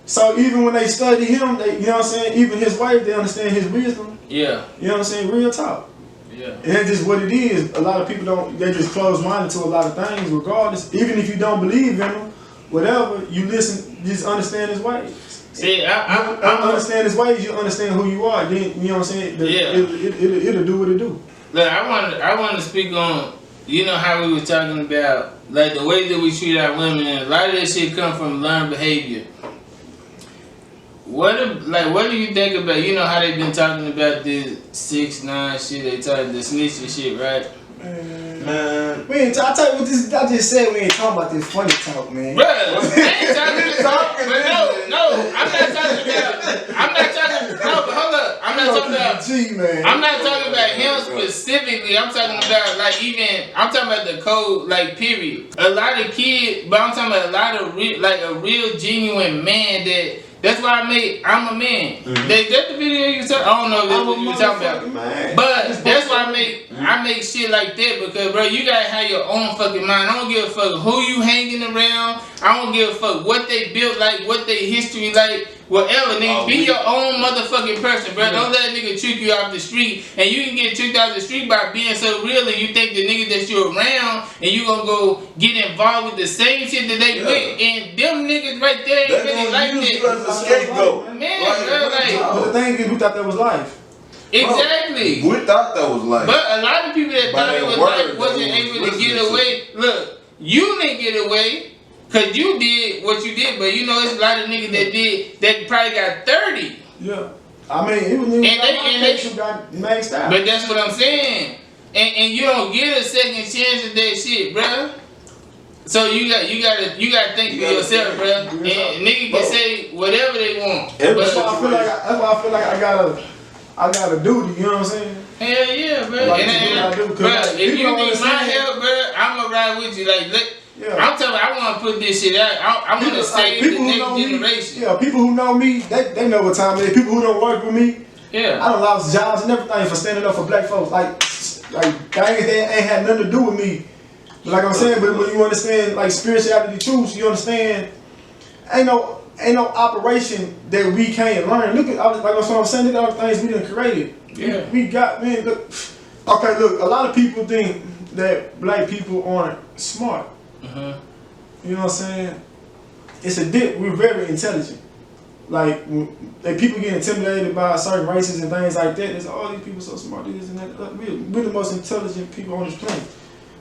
So even when they study him, you know what I'm saying, even his ways, they understand his wisdom. Yeah. You know what I'm saying? Real talk. Yeah. And that's just what it is. A lot of people they just close-minded to a lot of things regardless. Even if you don't believe in them, whatever, you listen, just understand his ways. See, I understand his ways, you understand who you are, then, you know what I'm saying? It'll do what it do. Look, I want to speak on, you know how we were talking about, like the way that we treat our women, and a lot of that shit come from learned behavior. What do you think about, you know how they've been talking about this 6ix9ine shit, they talking the snitching shit, right? Man, I tell you what I just said, we ain't talking about this funny talk, man. Bro, I ain't talking about, but no, I'm not talking about, but hold up, I'm not talking about him specifically, I'm talking about I'm talking about the code, like period. A lot of kids, but I'm talking about a lot of a real genuine man that's why I'm a man. That's the video you talking. I don't know if that's what you were talking about. Man. But that's why I make shit like that because bro, you gotta have your own fucking mind. I don't give a fuck who you hanging around. I don't give a fuck what they built like, what they history like, whatever, nigga. Be your own motherfucking person, bro. Don't let a nigga trick you off the street. And you can get tricked off the street by being so real and you think the nigga that you're around and you gonna go get involved with the same shit that they with. And them niggas right there ain't really like that. Scapegoat. Man, bro, but the thing is, we thought that was life. Exactly. We thought that was life. But a lot of people that thought it was life wasn't able to get away. Look, you didn't get away because you did what you did, but you know, it's a lot of niggas that probably got 30. Yeah. I mean, it was niggas who got maxed out. But that's what I'm saying. And you don't get a second chance at that shit, bro. So you gotta think for yourself, bro. And nigga can say whatever they want. That's why I feel like I got a duty. You know what I'm saying? Hell yeah, bro. Like, Bro, if you need my help, bro, I'ma ride with you. Like, I'm telling you, I want to put this shit out. I want to save the next generation. Yeah, people who know me, they know what time it is. People who don't work with me, I done lost jobs and everything for standing up for black folks. Like things that ain't had nothing to do with me. But like I'm saying, but when you understand like spirituality truths, you understand ain't no operation that we can't learn. Look at like what I'm saying, look at all the things we done created. Yeah. We got, man, look. Okay, look, a lot of people think that black people aren't smart. You know what I'm saying? It's a dip. We're very intelligent. Like people get intimidated by certain races and things like that. It's all these people so smart. This and that. Like, we're the most intelligent people on this planet,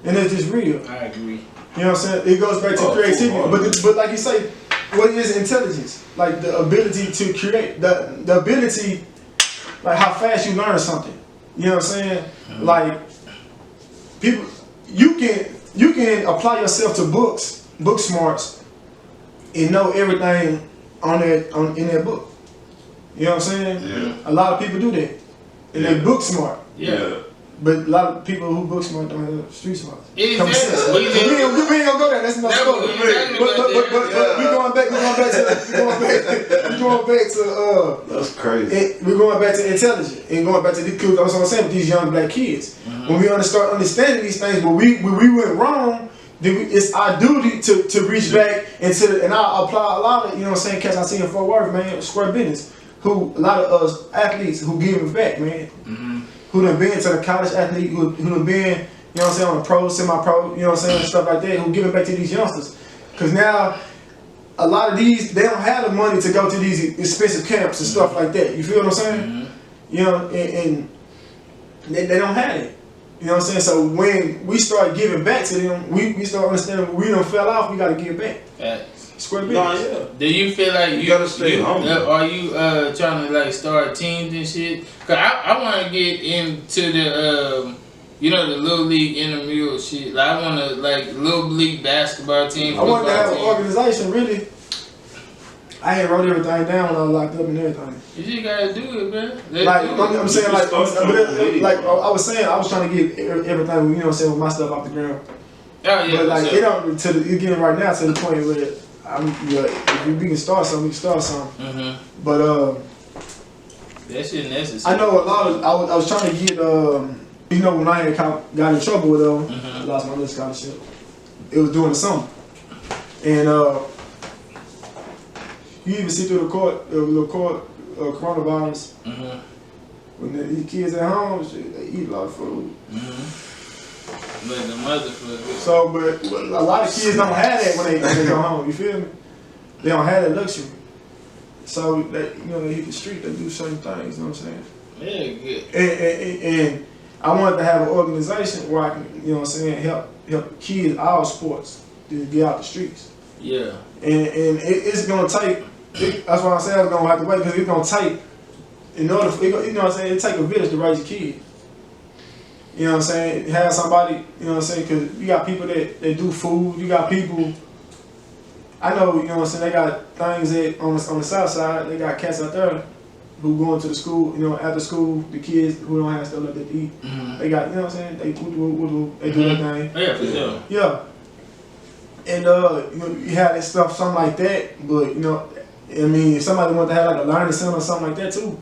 and it's just real. I agree. You know what I'm saying? It goes back to creativity. But like you say, what is intelligence? Like the ability to create, the ability, like how fast you learn something. You know what I'm saying? Like people, you can apply yourself to book smarts, and know everything in that book. You know what I'm saying? Yeah. A lot of people do that, and they book smart. Yeah. But a lot of people who book smart don't have street smart. Exactly. We ain't gonna go there. That's not story. But we going back to that's crazy. we're going back to intelligence and going back to the kids. That's what I'm saying with these young black kids. When we start understanding these things, but we went wrong. Then it's our duty to reach back and I apply a lot of, you know what I'm saying, cats I see in Fort Worth, man, square business, who a lot of us athletes who giving back, man. Who done been to the college athlete, who done been, you know what I'm saying, on the pro, semi-pro, you know what I'm saying, stuff like that, who giving back to these youngsters. Because now, a lot of these, they don't have the money to go to these expensive camps and stuff like that. You feel what I'm saying? You know, and they don't have it. You know what I'm saying? So when we start giving back to them, we start understanding when we done fell off, we got to give back. Square business. Do you feel like you gotta stay home? Are you trying to like start teams and shit? Cause I want to get into the the little league intramural shit. Like I want to like little league basketball team. I want to have an organization. Really, I ain't wrote everything down when I was locked up and everything. You just gotta do it, man. I'm saying like I was saying I was trying to get everything, you know what I'm saying, with my stuff off the ground. Oh yeah. But like it's getting right now to the point where if we can start something, we can start something. But that shit necessary. I know a lot of I was trying to get when I had got in trouble with I lost my little scholarship. It was during the summer, and you even see through the court coronavirus. When these kids at home, they eat a lot of food. Like the motherfucker. So, but a lot of kids don't have that when they go home. You feel me? They don't have that luxury. So they hit the street. They do certain things. You know what I'm saying? Yeah, good. And I wanted to have an organization where I can, you know what I'm saying, help kids all sports to get out the streets. Yeah. And it's gonna take. That's why I say I was gonna have to wait because it's gonna take. In order for, you know what I'm saying, it take a village to raise a kid. You know what I'm saying? Have somebody, you know what I'm saying? Because you got people that do food. You got people, I know, you know what I'm saying, they got things that on the south side, they got cats out there who going to the school, after school, the kids who don't have stuff like that to eat. They got, you know what I'm saying, they do their thing. Yeah, for sure. Yeah. And, you have that stuff, something like that, but, I mean, if somebody want to have like a learning center or something like that too,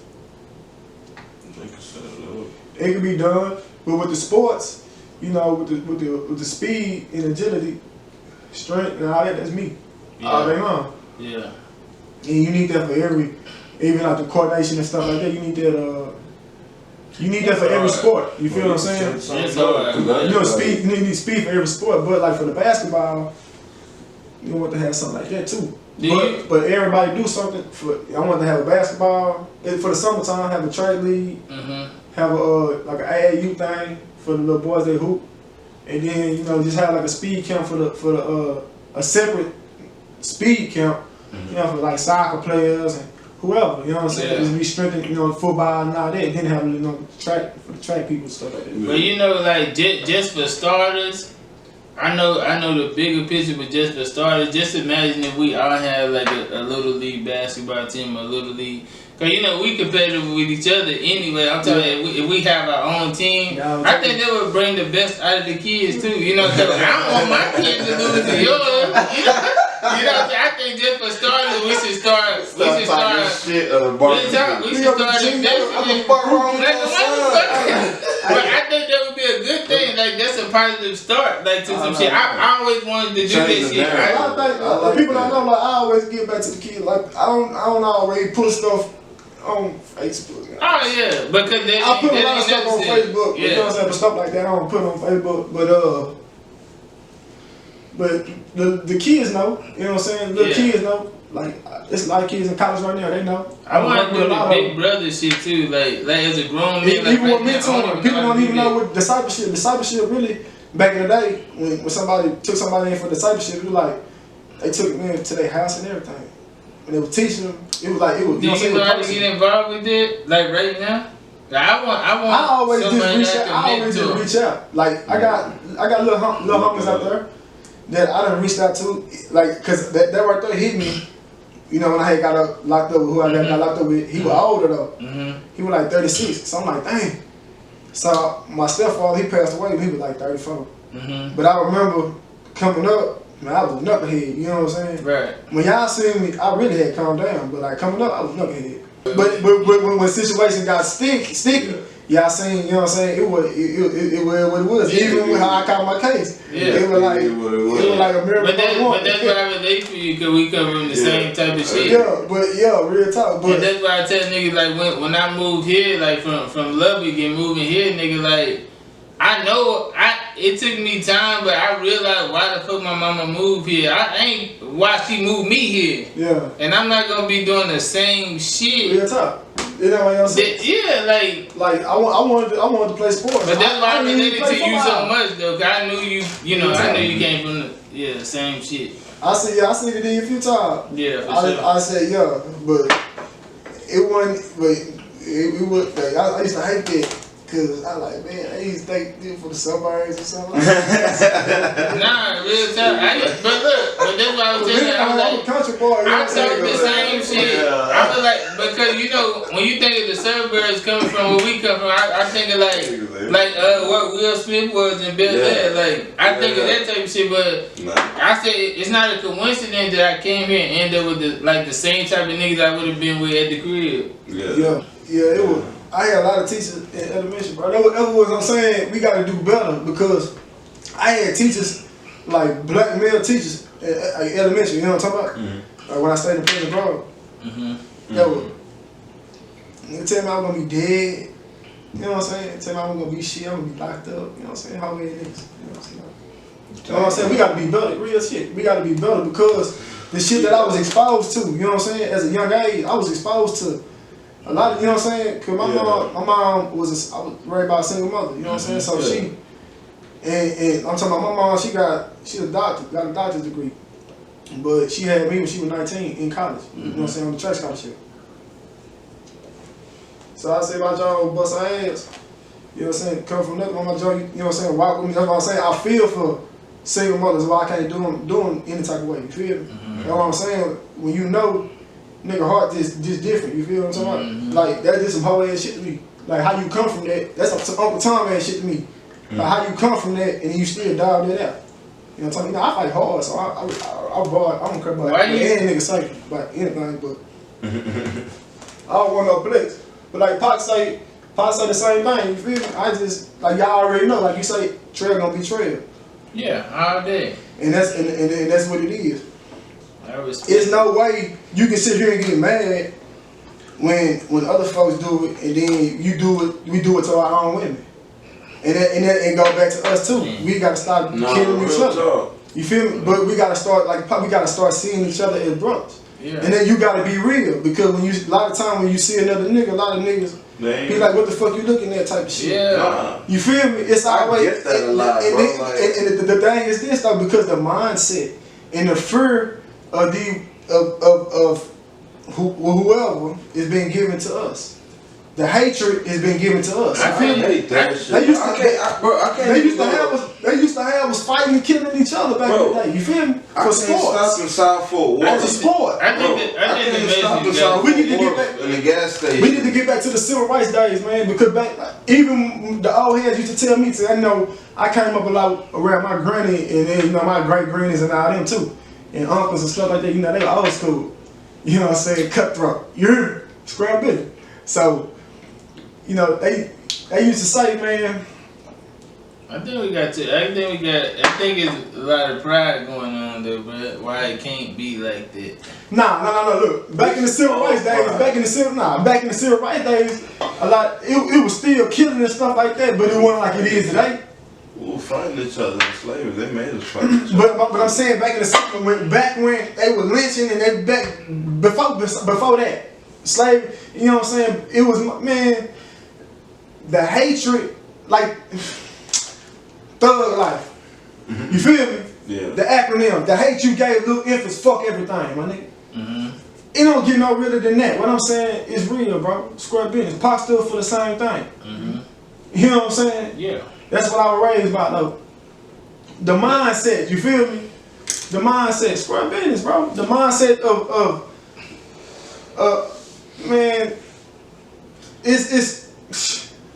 it could be done. But with the sports, with the speed and agility, strength and all that, that's me. All day long. Yeah. And you need that for even like the coordination and stuff like that. You need that. You need that for every sport. You feel what I'm saying? It's hard. Speed. You need speed for every sport. But like for the basketball, you want to have something like that too. But everybody do something for. I want to have a basketball for the summertime. Have a trade league. Have like an AAU thing for the little boys that hoop, and then just have like a speed camp for a separate speed camp, for like soccer players and whoever, you know what I'm saying? Just be strengthened, football and all that. Then have track for the track people and stuff like that. But like just for starters, I know the bigger picture, but just for starters, just imagine if we all had like a little league basketball team, a little league. Cause you know we competitive with each other anyway. I'm telling you, if we have our own team, I think that would bring the best out of the kids too. You know, cause I don't want my kids to lose to yours. You know, I think just for starters, we should start. We should start. We should start investing. But I think that would be a good thing. Like that's a positive start. Like to some shit. I always wanted to do this shit. I think people I know, like I always give back to the kids. Like I don't always put stuff on Facebook. Oh yeah, because I put a lot of stuff on Facebook. Yeah. You know what I'm saying? But stuff like that I don't put on Facebook. But the kids know. You know what I'm saying? Little kids know. Like it's a lot of kids in college right now. They know. I want to do the big brother shit too. Like as a grown man. Even with mentoring, people don't even know what discipleship. Discipleship really back in the day when somebody took somebody in for discipleship, it was like they took me to their house and everything. And they were teaching them. It was like it was. Do you know how to get involved with it? Like right now? Like, I always just reach out. Like I got little homies out there that I done reached out to, like, cause that right there hit me. You know when I had got locked up with who I got locked up with. He was older though. He was like 36. So I'm like, dang. So my stepfather, he passed away when he was like 34. But I remember coming up. Man, I was a knucklehead, you know what I'm saying? Right. When y'all seen me, I really had calmed down, but like coming up, I was a knucklehead. But when situation got sticky, y'all seen, you know what I'm saying? It was what it was. Even with how I caught my case, it was like a miracle. But that's why I relate to you, because we come from the same type of shit. Real talk. But and that's why I tell niggas like when I moved here, like from Lubbock and moving here, nigga, like I know it took me time, but I realized why the fuck my mama moved here. I ain't why she moved me here. Yeah. And I'm not gonna be doing the same shit. Real talk. You know what I'm saying? Yeah, like I wanted to play sports. But that's why I related to you so much though, cause I knew I knew you came from the same shit. I see it in a few times. Yeah, for sure. I said but it wasn't. But it was. Like, I used to hate that. Cause I like, man, I used to think this for the suburbs or something like that. Nah, real time. But that's why I was telling you, I was like, country boy, I talk the same shit. I was like, because you know, when you think of the suburbs coming from where we come from, I think of like what Will Smith was in Bel Air. Like, I think of that type of shit, but I said it's not a coincidence that I came here and ended up with the same type of niggas I would have been with at the crib. Yeah, it was. I had a lot of teachers in elementary, bro. That's what I'm saying. We got to do better because I had teachers, like black male teachers in elementary. You know what I'm talking about? Like when I stayed in Pleasant Grove. That was. They tell me I was going to be dead. You know what I'm saying? Tell me I was going to be shit. I'm going to be locked up. You know what I'm saying? How many niggas? You know what I'm saying? You know what I'm saying? We got to be better. Real shit. We got to be better because the shit that I was exposed to, you know what I'm saying? As a young age, I was exposed to a lot of, you know what I'm saying? Cause my mom was I was raised by a single mother, you know what I'm saying? So she, and I'm talking about my mom, she's a doctor, got a doctor's degree. But she had me when she was 19 in college, you know what I'm saying, on the church scholarship. So I say my job was bust her ass, you know what I'm saying? Come from nothing, my job, you know what I'm saying, walk with me, that's what I'm saying. I feel for single mothers why I can't do them any type of way, you feel me? That's what I'm saying, when you know, nigga heart just different, you feel what I'm talking about? Like, that's just some whole ass shit to me. Like, how you come from that, that's some Uncle Tom ass shit to me. Like, how you come from that and you still dial that out. You know what I'm talking about? I fight hard, so I don't care about any nigga say about anything, but I don't want no flex. But like Pac say the same thing, you feel me? I just, like y'all already know, like you say, trail gonna be trail. Yeah, all day. And that's what it is. There's no way you can sit here and get mad when other folks do it and then we do it to our own women. And go back to us too. We gotta stop killing each other. You feel me? But we gotta start seeing each other as brothers. Yeah. And then you gotta be real because a lot of time when you see another nigga, a lot of niggas be like, what the fuck you looking at type of shit. Yeah. You feel me? It's always I get that a lot, bro. And the thing is this though, because the mindset and the fear of whoever is being given to us. the hatred has been given to us. I hate that shit. They used to have us fighting and killing each other back in the day. You feel me? For sports. Stop in South Fort Worth. As a sport. I can't stop in South Fort Worth in the gas station. We need to get back to the civil rights days, man. Because even the old heads used to tell me, I know I came up a lot around my granny and then my great grannies and all them too, and uncles and stuff like that. They were old school. You know what I'm saying? Cutthroat. You hear me? Scrap it. So, they used to say, man. I think it's a lot of pride going on there, but why it can't be like that? Nah. Look, back in the civil rights days, back in the civil rights days, it was still killing and stuff like that, but it wasn't like it is today. We were fighting each other in slavery. They made us fight each other. But I'm saying back in the back when they were lynching and they before that, slave. You know what I'm saying? It was, man, the hatred, like thug life. Mm-hmm. You feel me? Yeah. The acronym, the hate you gave little infants, fuck everything, my nigga. Mm-hmm. It don't get no realer than that. What I'm saying is real, bro. Square business. Pop still for the same thing. Mm-hmm. You know what I'm saying? Yeah. That's what I was raised by, though. The mindset, you feel me? The mindset, square business, bro. The mindset of man, it's.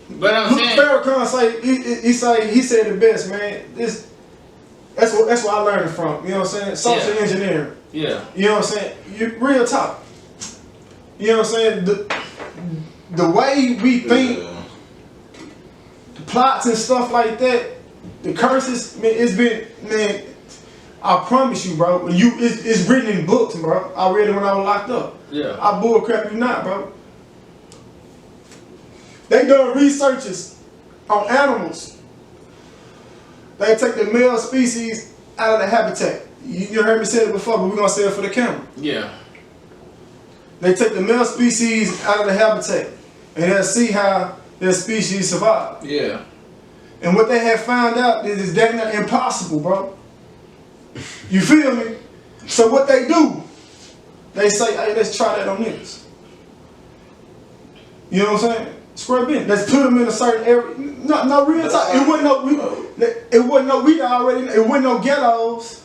But I'm saying, Farrakhan he said it best, man. That's what I learned it from. You know what I'm saying? Social engineering. Yeah. You know what I'm saying? Real talk. You know what I'm saying? The way we think, the plots and stuff like that, the curses, man, it's been, man. I promise you, bro. It's written in books, bro. I read it when I was locked up. Yeah. I bullcrap you not, bro. They doing researches on animals. They take the male species out of the habitat. You heard me say it before, but we're gonna say it for the camera. Yeah. They take the male species out of the habitat and they'll see how their species survive. Yeah. And what they have found out is it's damn near impossible, bro. You feel me? So what they do, they say, hey, let's try that on niggas. You know what I'm saying? Square bin. Let's put them in a certain area. No real talk. It wasn't no ghettos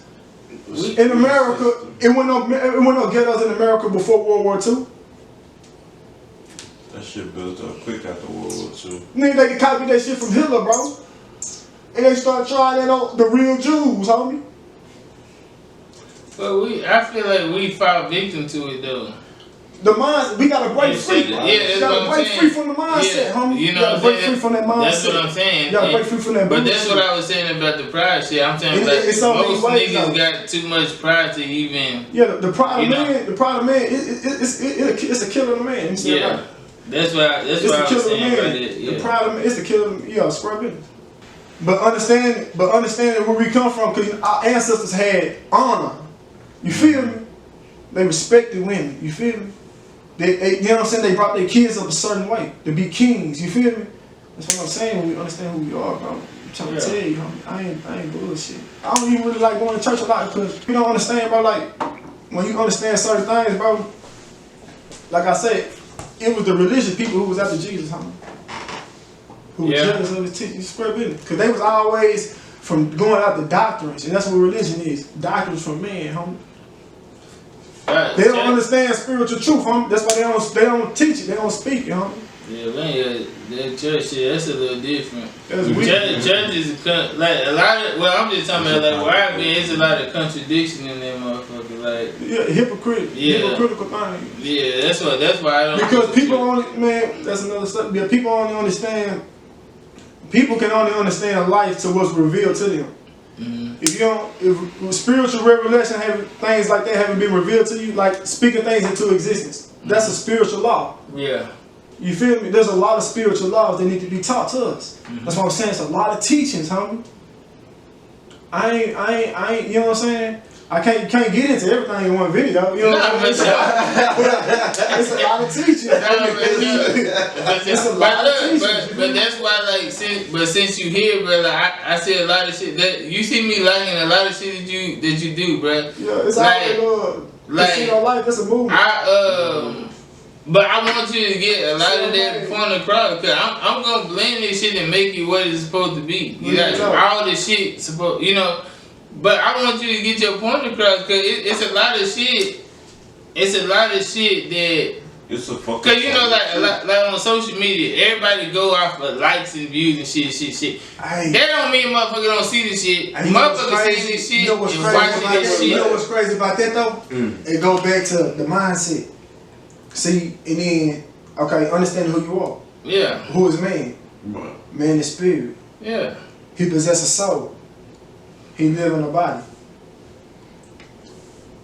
in America. It wasn't no ghettos in America before World War II. That shit built up quick after World War II. Nigga, they could copy that shit from Hitler, bro. And they start trying that on the real Jews, homie. But I feel like we fall victim to it though. The mind, we gotta break free. Yeah, you gotta break free from the mindset, homie. You know, break free from that mindset. That's what I'm saying. You gotta break free from that. But that's what I was saying about the pride shit. I'm saying most niggas got too much pride to even. Yeah, the pride of man. The pride of man. It's a killer of man. Yeah, right. that's what I was saying about it. Yeah. The pride of man. It's the killer. Yeah, square business. But understanding where we come from, because our ancestors had honor. You feel me? They respected women. You feel me? They, you know what I'm saying? They brought their kids up a certain way to be kings. You feel me? That's what I'm saying. When we understand who we are, bro. I'm trying to tell you, homie. I ain't bullshit. I don't even really like going to church a lot because you don't understand, bro. Like when you understand certain things, bro. Like I said, it was the religious people who was after Jesus, homie. Who was jealous of his teachings, square business. Because they was always from going out the doctrines, and that's what religion is. Doctrines from man, homie. They don't understand spiritual truth, homie. That's why they don't teach it. They don't speak it, homie. Yeah, man, that church shit, that's a little different. That's weird. Church is like a lot of. Well, I'm just talking about like where I been. It's a lot of contradiction in that motherfucker. Like hypocritical thing. Yeah, that's why I don't. Because people only, man, that's another stuff. Yeah, people only understand. People can only understand life to what's revealed to them. Mm-hmm. If spiritual revelation, things like that haven't been revealed to you, like speaking things into existence, that's a spiritual law. Yeah. You feel me? There's a lot of spiritual laws that need to be taught to us. Mm-hmm. That's what I'm saying. It's a lot of teachings, homie. I ain't, you know what I'm saying? I can't get into everything in one video. You know what I'm saying? It's a lot of teaching. It's a lot of teaching. But that's why, like, since you here, brother, I see a lot of shit that you see me liking a lot of shit that you do, bro. Yeah, it's like, all shit on life. That's a movement. But I want you to get a lot of that point across, because I'm going to blend this shit and make it what it's supposed to be. You know, all the shit supposed, you know. But I want you to get your point across, because it's a lot of shit. It's a lot of shit that. It's a fucking. Because, you know, like on social media, everybody go off of likes and views and shit. That don't mean motherfucker don't see this shit. Motherfucker see this shit and watching this shit. You know what's crazy about that, though? It goes back to the mindset. See, and then, okay, understanding who you are. Yeah. Who is man? Man is spirit. Yeah. He possesses a soul. He live in a body.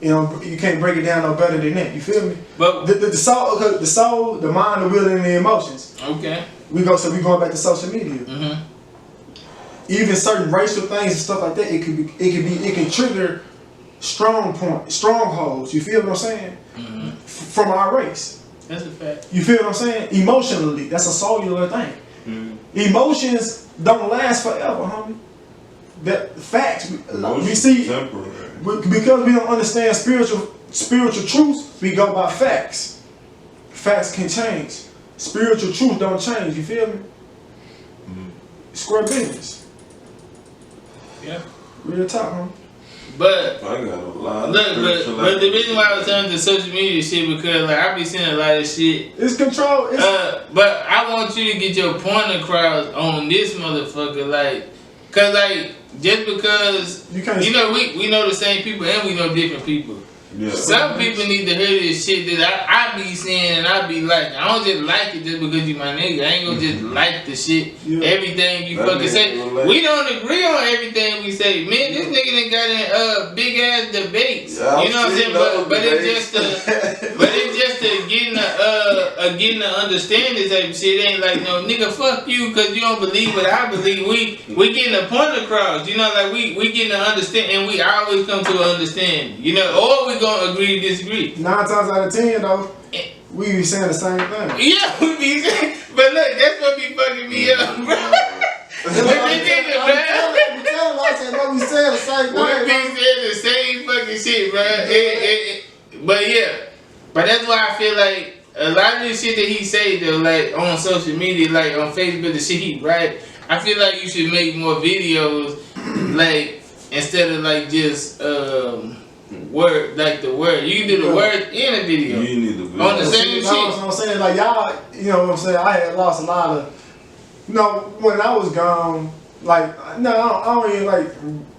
You know, you can't break it down no better than that. You feel me? But the soul, the mind, the will, and the emotions. Okay. We going back to social media. Mm-hmm. Even certain racial things and stuff like that, it can trigger strongholds. You feel what I'm saying? Mm-hmm. From our race. That's a fact. You feel what I'm saying? Emotionally, that's a cellular thing. Mm-hmm. Emotions don't last forever, homie. That facts we see temporary. Because we don't understand spiritual truths. We go by facts. Facts can change. Spiritual truth don't change. You feel me? Mm-hmm. Square business. Yeah. Real talk, huh? But I got a lot. Look, but the reason why I was telling the social media shit, because like I be seeing a lot of shit. It's control. But I want you to get your point across on this motherfucker, like, cause like just because you know we know the same people and we know different people. Yeah. Some people need to hear this shit that I be saying and I be like. I don't just like it just because you my nigga. I ain't gonna just like the shit. Yeah. Everything you fucking say. We don't agree on everything we say. Man, this nigga done got in big ass debates. Yeah, you know what I'm saying? But it's just getting to understand this type of shit. It ain't like no nigga fuck you because you don't believe what I believe. We getting a point across. You know, like we getting to understand, and we always come to an understanding. You know, or we gonna agree to disagree. 9 times out of 10 though, we be saying the same thing. Yeah, we be saying, but look, that's what be fucking me up, bro. We be saying the same thing. We be saying the same fucking shit, bro. But yeah, but that's why I feel like a lot of the shit that he say though, like on social media, like on Facebook, the shit he write, I feel like you should make more videos, like instead of like just word, like the word. You can do the word in a video. You need the video. On the same shit. You know what I'm saying? Like y'all, you know what I'm saying? I had lost a lot of, you know, when I was gone, like, no, I don't even like,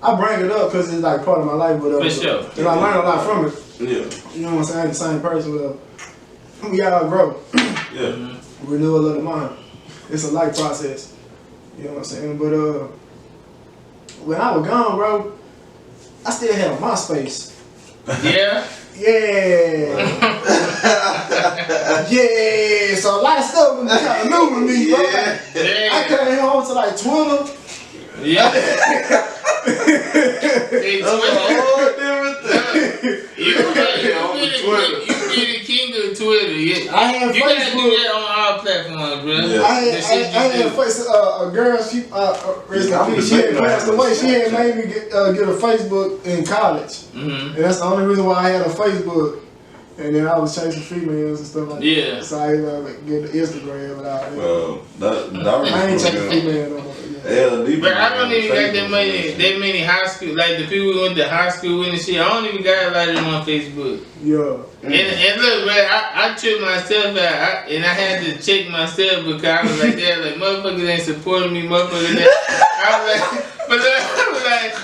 I bring it up because it's like part of my life, whatever. For sure. And I learned a lot from it. Yeah. You know what I'm saying? I ain't the same person, well, we all grow. Yeah. Renewal of the mind. It's a life process. You know what I'm saying? But when I was gone, bro, I still had a MySpace. Yeah? Yeah. Yeah. So a lot of stuff was kind of new with me, bro. Yeah. I came home to like Twitter. Yeah. Hey, you be the king of Twitter. Yeah. I had you Facebook. gotta do that on all platforms, bro. Yeah. I had Facebook. A girl, she had passed away. She had made me get a Facebook in college, and that's the only reason why I had a Facebook. And then I was chasing females and stuff like that. Yeah. So I get the Instagram and all that. I ain't chasing females no more. Yeah. But I don't even got that many high school, like the people who went to high school with and shit. I don't even got a lot of them on Facebook. Yeah. And look, man, I tripped myself out, and I had to check myself because I was like, that, like, motherfuckers ain't supporting me, motherfuckers. I was like, but look, I was like,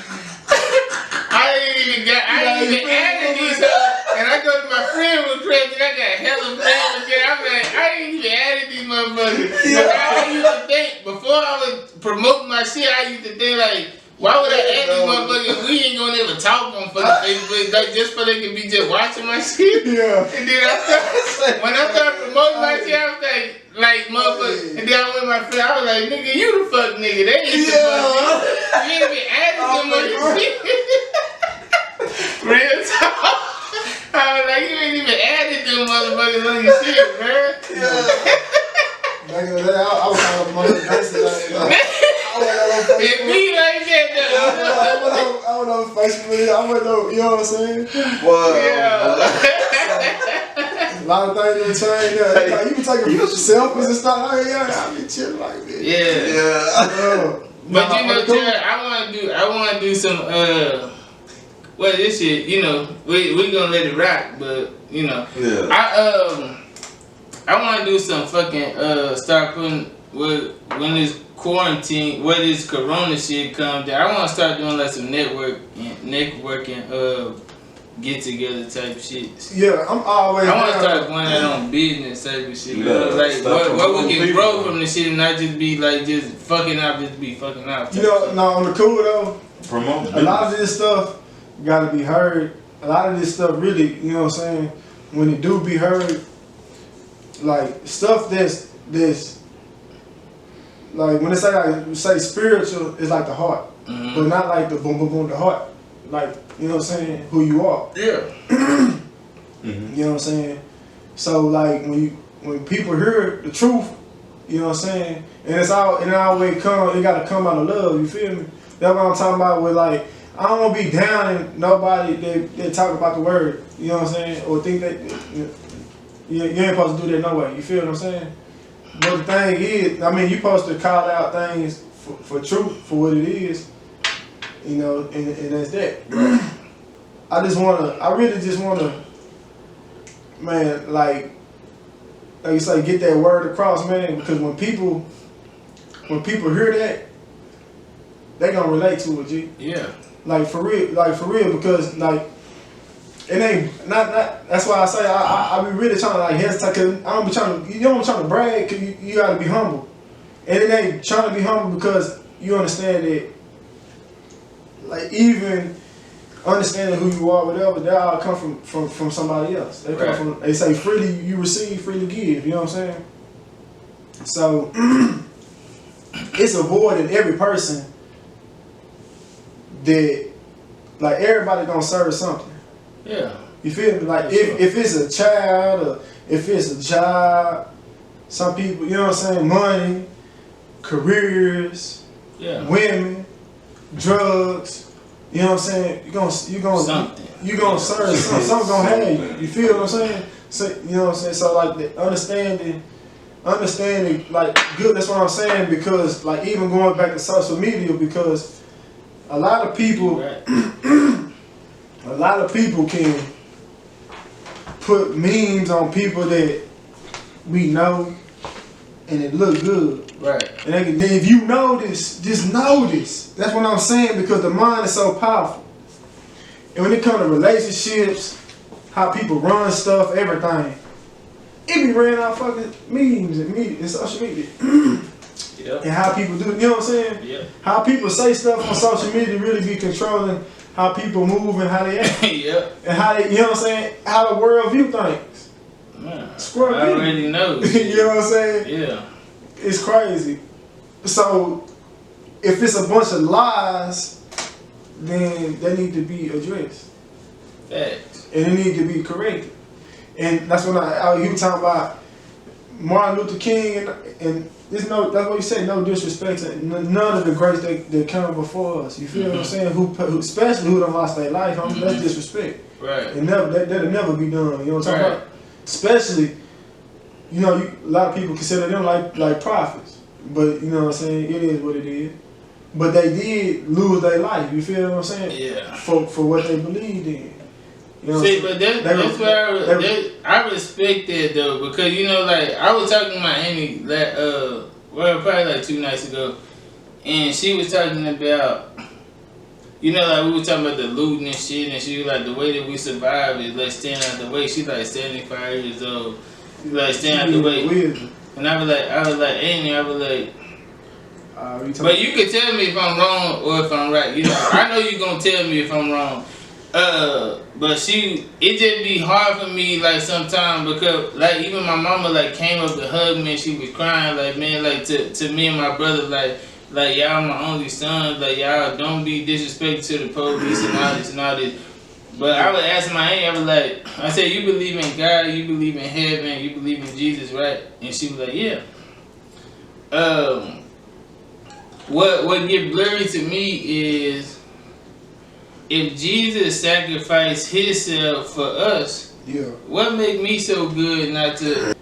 I ain't even added these up. And I go to my friend with crazy, I got hella friends again. I'm like, I ain't even added these motherfuckers. Yeah. But I used to think, before I was promoting my shit, I used to think like, why would I add these motherfuckers? We ain't gonna ever talk on fucking Facebook, like just for they can be just watching my shit. Yeah. And then when I started promoting my shit, I was like motherfucker. And then I went with my friend, I was like, nigga, you the fuck nigga. They ain't the fuck nigga. You ain't even added them on your shit. Real talk. I was like, you ain't even added them motherfuckers on your shit, man. Yeah. Back in the day, I was on the motherfuckers like it be like that though. I went on Facebook, I went on, you know what I'm saying? Well, yeah. A lot of things done changed. Yeah. Like, you be taking selfies and stuff. Like, yeah, I be chilling like this. Yeah. But you know, Jared, I want to do some. Well, this shit, you know, we gonna let it rock, but you know, I want to do some fucking start putting when this quarantine, where this corona shit comes down. I want to start doing like some networking, get together type shit. Yeah, I'm always. I want to start going out on business type of shit. Like what we can grow from the shit and not just be like just fucking out, just be fucking out. You know, no, on the cool though. Promote. A lot of this stuff got to be heard. A lot of this stuff really, you know what I'm saying. When it do be heard, like stuff that's like when they say spiritual, it's like the heart, but not like the boom boom boom the heart. Like, you know what I'm saying, who you are. Yeah. You know what I'm saying? So like when people hear the truth, you know what I'm saying, and it always gotta come out of love, you feel me? That's what I'm talking about with like, I don't wanna be down and nobody they talk about the word, you know what I'm saying? Or think that you ain't supposed to do that no way, you feel what I'm saying? But the thing is, I mean, you supposed to call out things for truth, for what it is. You know, and that's that. I really just wanna, man, like you say, get that word across, man, because when people hear that, they gonna relate to it, G. Yeah. Like for real, because like it ain't not that's why I say I be really trying to like hesitate, cause I don't be trying to, you don't be trying to brag, cause you gotta be humble. And it ain't trying to be humble because you understand that, like, even understanding who you are, whatever, they all come from somebody else. They come from, they say freely you receive, freely give, you know what I'm saying? So it's a void in every person that, like, everybody gonna serve something. Yeah. You feel me? Like, if it's a child or if it's a job, some people, you know what I'm saying, money, careers, women, drugs, you know what I'm saying? You gonna serve something gonna have you. You feel what I'm saying? So you know what I'm saying? So like the understanding like good, that's what I'm saying, because like even going back to social media, because a lot of people can put memes on people that we know and it look good. Right. And if you know this, just know this. That's what I'm saying, because the mind is so powerful. And when it comes to relationships, how people run stuff, everything, it be ran out fucking memes and social media. Yep. And how people do, you know what I'm saying? Yep. How people say stuff on social media really be controlling how people move and how they act. Yep. And how they, you know what I'm saying, how the world view things. Man, I already know. You know what I'm saying? Yeah. It's crazy. So if it's a bunch of lies, then they need to be addressed. Facts. And they need to be corrected. And that's when you talking about Martin Luther King and there's no, that's what you say, no disrespect to none of the greats that come before us. You feel what I'm saying? Who especially who done lost their life, that's disrespect. Right. And that'll never be done. You know what I'm talking about? Especially, you know, a lot of people consider them like prophets. But you know what I'm saying? It is what it is. But they did lose their life. You feel what I'm saying? Yeah. For what they believed in. You know. See, but that's where I respect that though, because you know, like I was talking to my auntie probably like 2 nights ago, and she was talking about, you know, like we were talking about the looting and shit, and she was like, the way that we survive is like staying out the way. She's like 75 years old. She's like staying out the way. And I was like, Auntie, but you can tell me if I'm wrong or if I'm right. You know, I know you're gonna tell me if I'm wrong. But it just be hard for me like sometimes, because like even my mama like came up to hug me and she was crying like, man, like to me and my brother, like y'all my only sons, like y'all don't be disrespectful to the police and all this. But I was asking my aunt, I was like, I said, you believe in God, you believe in heaven, you believe in Jesus, right? And she was like, yeah. What get blurry to me is if Jesus sacrificed himself for us, Yeah. What make me so good not to?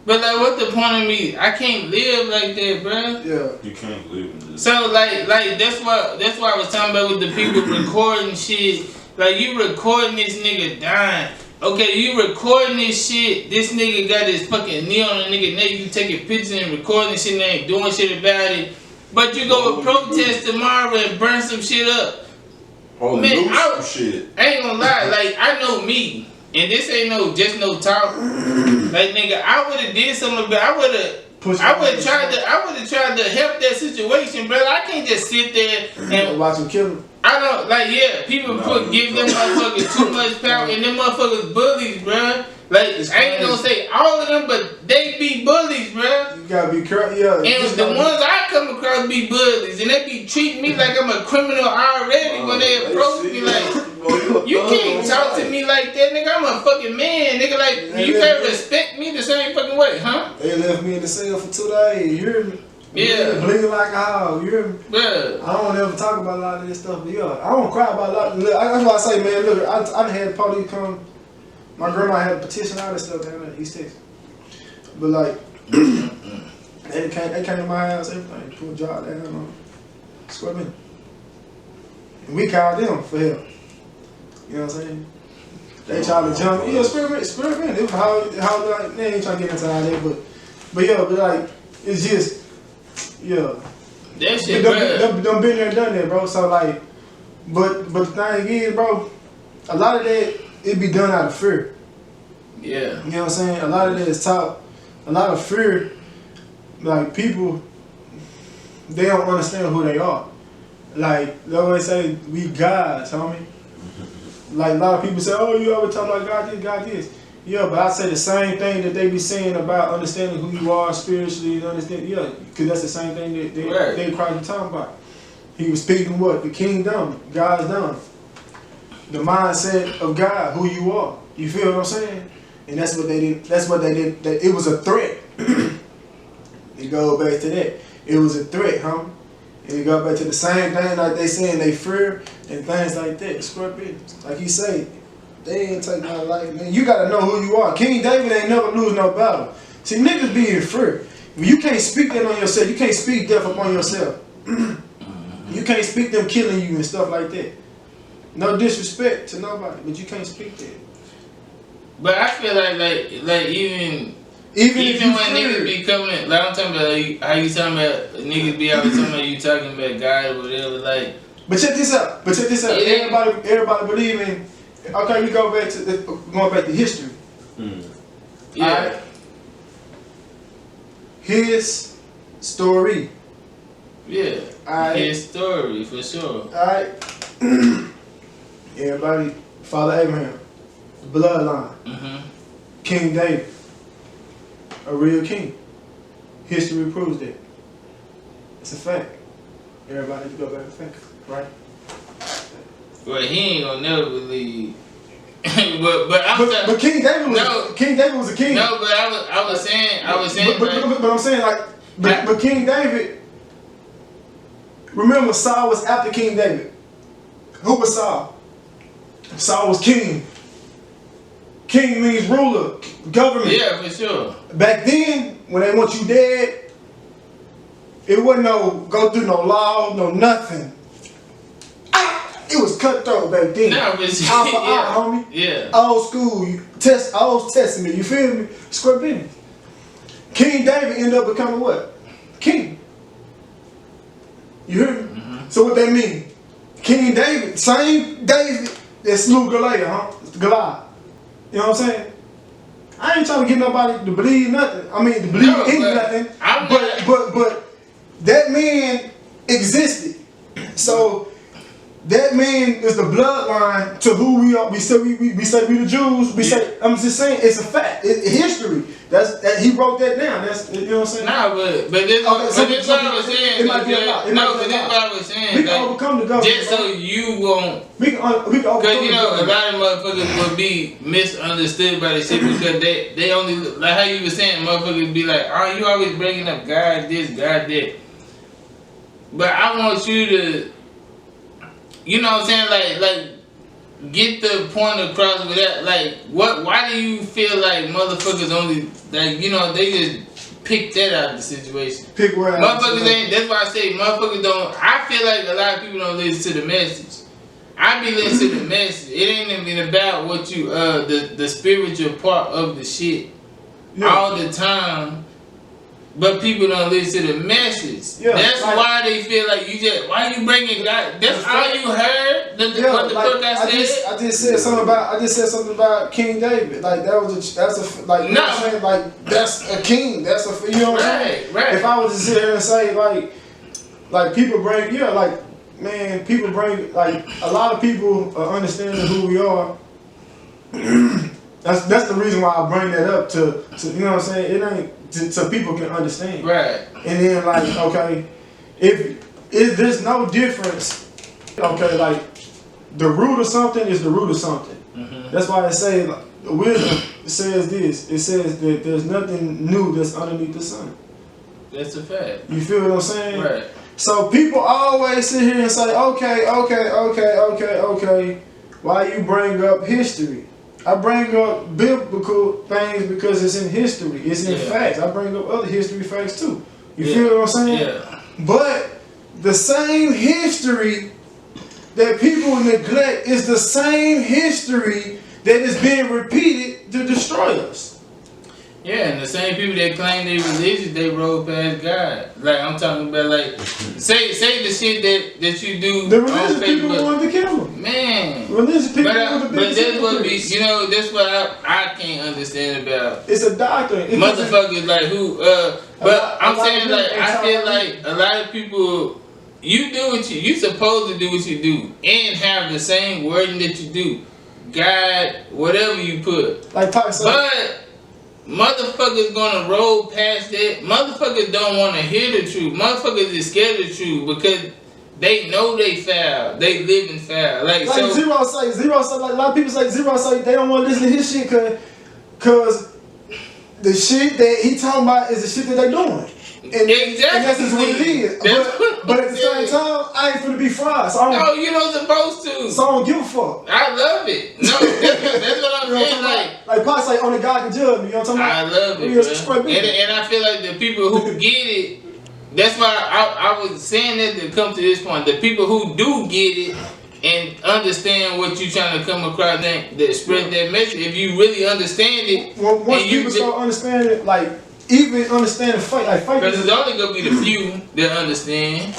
But like, what the point of me? I can't live like that, bro. Yeah. You can't live in this. So like that's why I was talking about with the people recording shit. Like you recording this nigga dying. Okay, you recording this shit. This nigga got his fucking knee on the nigga neck. You taking pictures and recording shit and ain't doing shit about it. But you go protest tomorrow and burn some shit up. Oh, man, shit. I ain't gonna lie. Like I know me, and this ain't just no talk. Like nigga, I would have did something about. I would have tried to help that situation, bro. I can't just sit there and watch him kill him. I don't like, yeah, people give them motherfuckers too much power, and them motherfuckers bullies, bruh. Like, I ain't gonna say all of them, but they be bullies, bruh. You gotta be careful, yeah. And the ones I come across be bullies, and they be treating me like I'm a criminal already when they approach me like, you can't talk to me like that, nigga. I'm a fucking man, nigga. Like, you gotta respect me the same fucking way, huh? They left me in the cell for 2 days, you hear me? Yeah. Bleeding like a hog, you hear me? Yeah. I don't ever talk about a lot of this stuff, but yeah, I don't cry about a lot. Look, that's why I say, man, look, I done had police come. My grandma had a petition, all this stuff down there in East Texas. But like, they came to my house, everything, put a job down on square me. And we called them for help. You know what I'm saying? They tried to jump. Yeah, experiment. It was how like, they ain't trying to get into all that, but yeah, but like, it's just, yeah. That shit, Done been there and done that, bro. So like, but the thing is, bro, a lot of that it be done out of fear. Yeah. You know what I'm saying? A lot of that is taught. A lot of fear. Like people, they don't understand who they are. Like they always say, we gods, homie. Like a lot of people say, oh, you always talk about God this. Yeah, but I say the same thing that they be saying about understanding who you are spiritually. Understand, yeah, because that's the same thing that they Christ was talking about. He was speaking what? The kingdom, God's done. The mindset of God, who you are. You feel what I'm saying? And that's what they did. That's what they did. It was a threat. It go back to that. It was a threat, huh? And it go back to the same thing like they saying they fear and things like that. Scorpion, like he say. They ain't take my life, man. You gotta know who you are. King David ain't never lose no battle. See, niggas be in fear. You can't speak that on yourself. You can't speak death upon yourself. You can't speak them killing you and stuff like that. No disrespect to nobody, but you can't speak that. But I feel like even when niggas be coming, like I'm talking about, like, how you talking about niggas be always talking about you talking about God or whatever, like. But check this out. Yeah. Everybody believe in. Okay, we go back to going back to history. Yeah. All right. His story. Yeah. Right. His story for sure. Alright. Everybody, Father Abraham, the bloodline. King David, a real king. History proves that. It's a fact. Everybody go back to fact, right? Well, he ain't gonna never believe. but King David was a king. No, but I was saying. But I'm saying like, but King David. Remember, Saul was after King David. Who was Saul? Saul was king. King means ruler, government. Yeah, for sure. Back then, when they want you dead, it wasn't go through no law, no nothing. It was cutthroat back then. No, but eye for eye, homie. Yeah. Old school, Old Testament. You feel me? Scorpion. King David ended up becoming what? King. You hear me? So what that mean? King David, same David that slew Goliath, huh? Goliath. You know what I'm saying? I ain't trying to get nobody to believe nothing. I mean, to believe in nothing. But that man existed. So that man is the bloodline to who we are. We say we the Jews. We say, I'm just saying it's a fact. It's history. He wrote that down. That's, you know what I'm saying? Nah, but this what I was saying. It might be a lot. But this what I was saying. We can overcome the government. Just so you won't. We can overcome the government. Because, you know, a lot of motherfuckers will be misunderstood by the shit because they only, like how you were saying, motherfuckers be like, oh, you always bringing up God this, God that. But I want you to, you know what I'm saying, like get the point across with that. Like, what? Why do you feel like motherfuckers only like they just pick that out of the situation? Pick where motherfuckers ain't. That's why I say motherfuckers don't. I feel like a lot of people don't listen to the message. I be listening to the message. It ain't even about what you the spiritual part of the shit all the time. But people don't listen to the message. Yeah, that's like, why they feel like you just. Why you bringing God? That's all you heard. What the fuck I said? I just said something about King David. Like that's a like. You know what I'm saying? Like that's a king. That's a you know what I'm saying? Right. If I was to sit here and say like people bring man, people bring like a lot of people are understanding who we are. That's the reason why I bring that up to you know what I'm saying. It ain't. So people can understand. Right. And then like, okay, if there's no difference, okay, like the root of something is the root of something. Mm-hmm. That's why it says wisdom says this. It says that there's nothing new that's underneath the sun. That's a fact. You feel what I'm saying? Right. So people always sit here and say, okay. Why you bring up history? I bring up biblical things because it's in history. It's in facts. I bring up other history facts too. You feel what I'm saying? Yeah. But the same history that people neglect is the same history that is being repeated to destroy us. Yeah, and the same people that claim they religious, they roll past God. Like I'm talking about, like say the shit that you do. The religious people wanted to kill him. Man, religious people but that's what that's what I can't understand about. It's a doctrine. Motherfuckers like who. But I'm saying like I feel like a lot of people. You do what you supposed to do what you do and have the same wording that you do. God, whatever you put. Like but motherfuckers gonna roll past that. Motherfuckers don't want to hear the truth. Motherfuckers is scared of the truth because they know they foul. They live in foul. Like so, Zero say like a lot of people say Zero say they don't want to listen to his shit cause the shit that he talking about is the shit that they doing. And that's just what it is. But at the same time, I ain't finna be fried. So no, you don't supposed to. So I don't give a fuck. I love it. No, that's what I'm saying. Like Pac say, only God can judge me. You know what I'm talking about? I love it, bro. And I feel like the people who get it, that's why I was saying that to come to this point. The people who do get it and understand what you're trying to come across, that spread that message. If you really understand it, well, once people start understanding it, like. Even understanding faith, like faith. Because it's only gonna be the few that understand.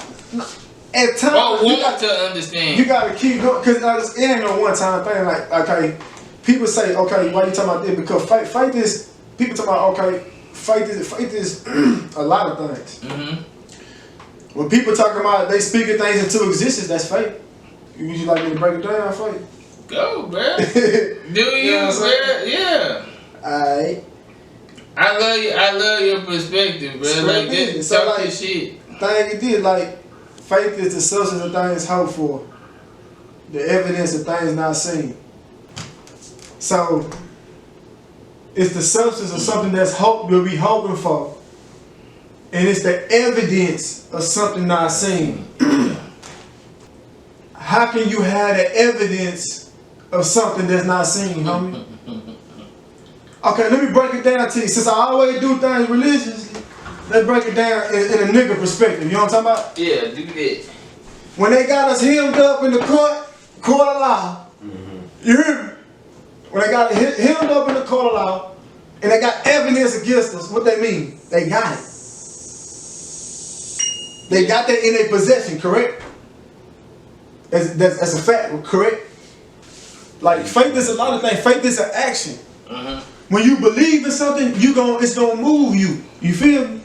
At times, or want to understand. You gotta keep going, because it ain't no one time thing. Like, okay, people say, okay, why you talking about this? Because faith is. People talking about, okay, faith is a lot of things. Mm-hmm. When people talking about they speaking things into existence, that's faith. Would you like me to break it down, faith? Go, bro. Do you, bro? Yeah. Alright. I love your perspective, bro. Like this, talk this shit. Thing it did, like faith is the substance of things hoped for, the evidence of things not seen. So it's the substance of something that's we'll be hoping for, and it's the evidence of something not seen. How can you have the evidence of something that's not seen, homie? Okay, let me break it down to you. Since I always do things religiously, let's break it down in a nigga perspective. You know what I'm talking about? Yeah, do that. When they got us hemmed up in the court of law, you hear me? When they got hemmed up in the court of law, and they got evidence against us, what they mean? They got it. They got that in their possession, correct? That's a fact, correct? Like faith is a lot of things. Faith is an action. When you believe in something, it's gonna move you. You feel me?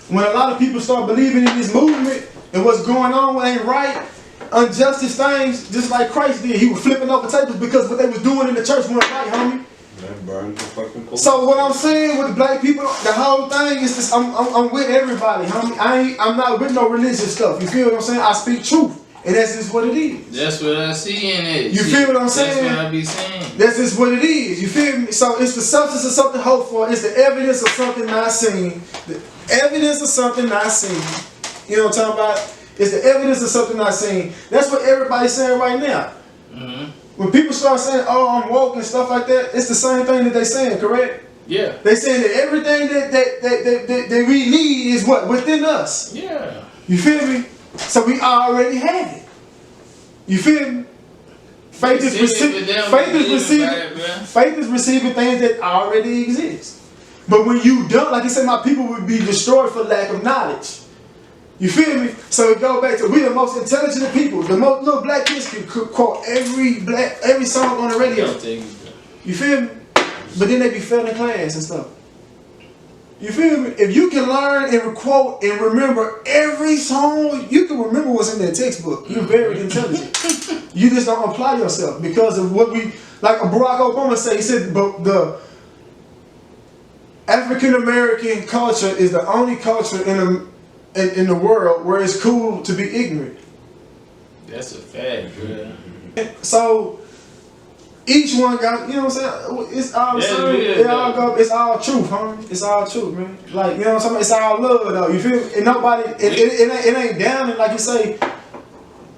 When a lot of people start believing in this movement and what's going on ain't right, injustice things, just like Christ did, he was flipping over tables because what they was doing in the church wasn't right, homie. So what I'm saying with the black people, the whole thing is this: I'm with everybody, homie. I'm not with no religious stuff. You feel what I'm saying? I speak truth. And that's just what it is. That's what I see in it. You feel what I'm saying? That's what I be saying. That's just what it is. You feel me? So it's the substance of something hoped for. It's the evidence of something not seen. The evidence of something not seen. You know what I'm talking about? It's the evidence of something not seen. That's what everybody's saying right now. when people start saying, "Oh, I'm woke" and stuff like that, it's the same thing that they saying, correct? Yeah. They saying that everything that we need is what within us. Yeah. You feel me? So we already have it. You feel me? Faith is receiving things that already exist. But when you don't, like you said, my people would be destroyed for lack of knowledge. You feel me? So it goes back to we the most intelligent of people. The most little black kids can quote every song on the radio. You feel me? But then they be failing class and stuff. You feel me? If you can learn and quote and remember every song, you can remember what's in that textbook. You're very intelligent. You just don't apply yourself because of what we, like Barack Obama said. He said, "But the African American culture is the only culture in the world where it's cool to be ignorant." That's a fact, bro. So each one got, you know what I'm saying? It's all the same. It's all truth, homie. It's all truth, man. Like, you know what I'm saying? It's all love, though. You feel me? And nobody, it ain't down. And like you say,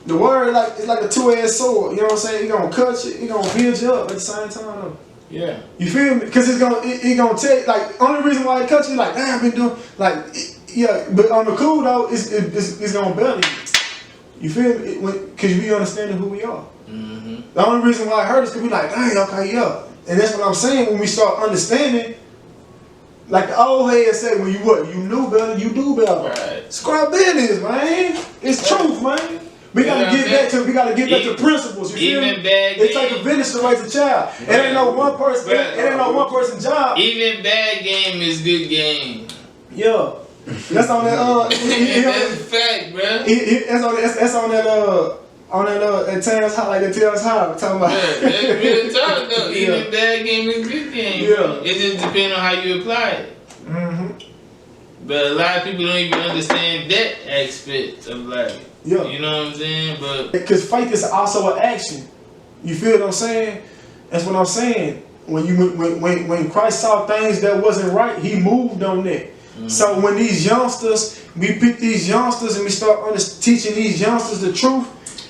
the word, like, it's like a two-edged sword. You know what I'm saying? It's gonna cut you. It's gonna build you up at the same time, though. Yeah. You feel me? Because it's gonna take, like, only reason why it cuts you, like, damn, I've been doing, like, yeah. But on the cool, though, it's gonna belly you. You feel me? Because we understanding who we are. The only reason why it hurt is because we like, dang, okay, yeah. And that's what I'm saying, when we start understanding, like the old head said, when you knew better, you do better. Right. Scrub business, man. It's truth, man. We gotta get back to principles. You feel me? It take a village to raise a child. It ain't no one person. It ain't no one person's job. Even bad game is good game. Yeah. That's on that. That's a fact, bro. That's on that. On that Terrence Hall, like the Terrence Hall, talking about. Yeah, that's real talk though. Even bad game is good game. Yeah. It just depends on how you apply it. But a lot of people don't even understand that aspect of life. Yeah. You know what I'm saying? But because faith is also an action. You feel what I'm saying? That's what I'm saying. When Christ saw things that wasn't right, he moved on that. So when these youngsters, we pick these youngsters and we start teaching these youngsters the truth,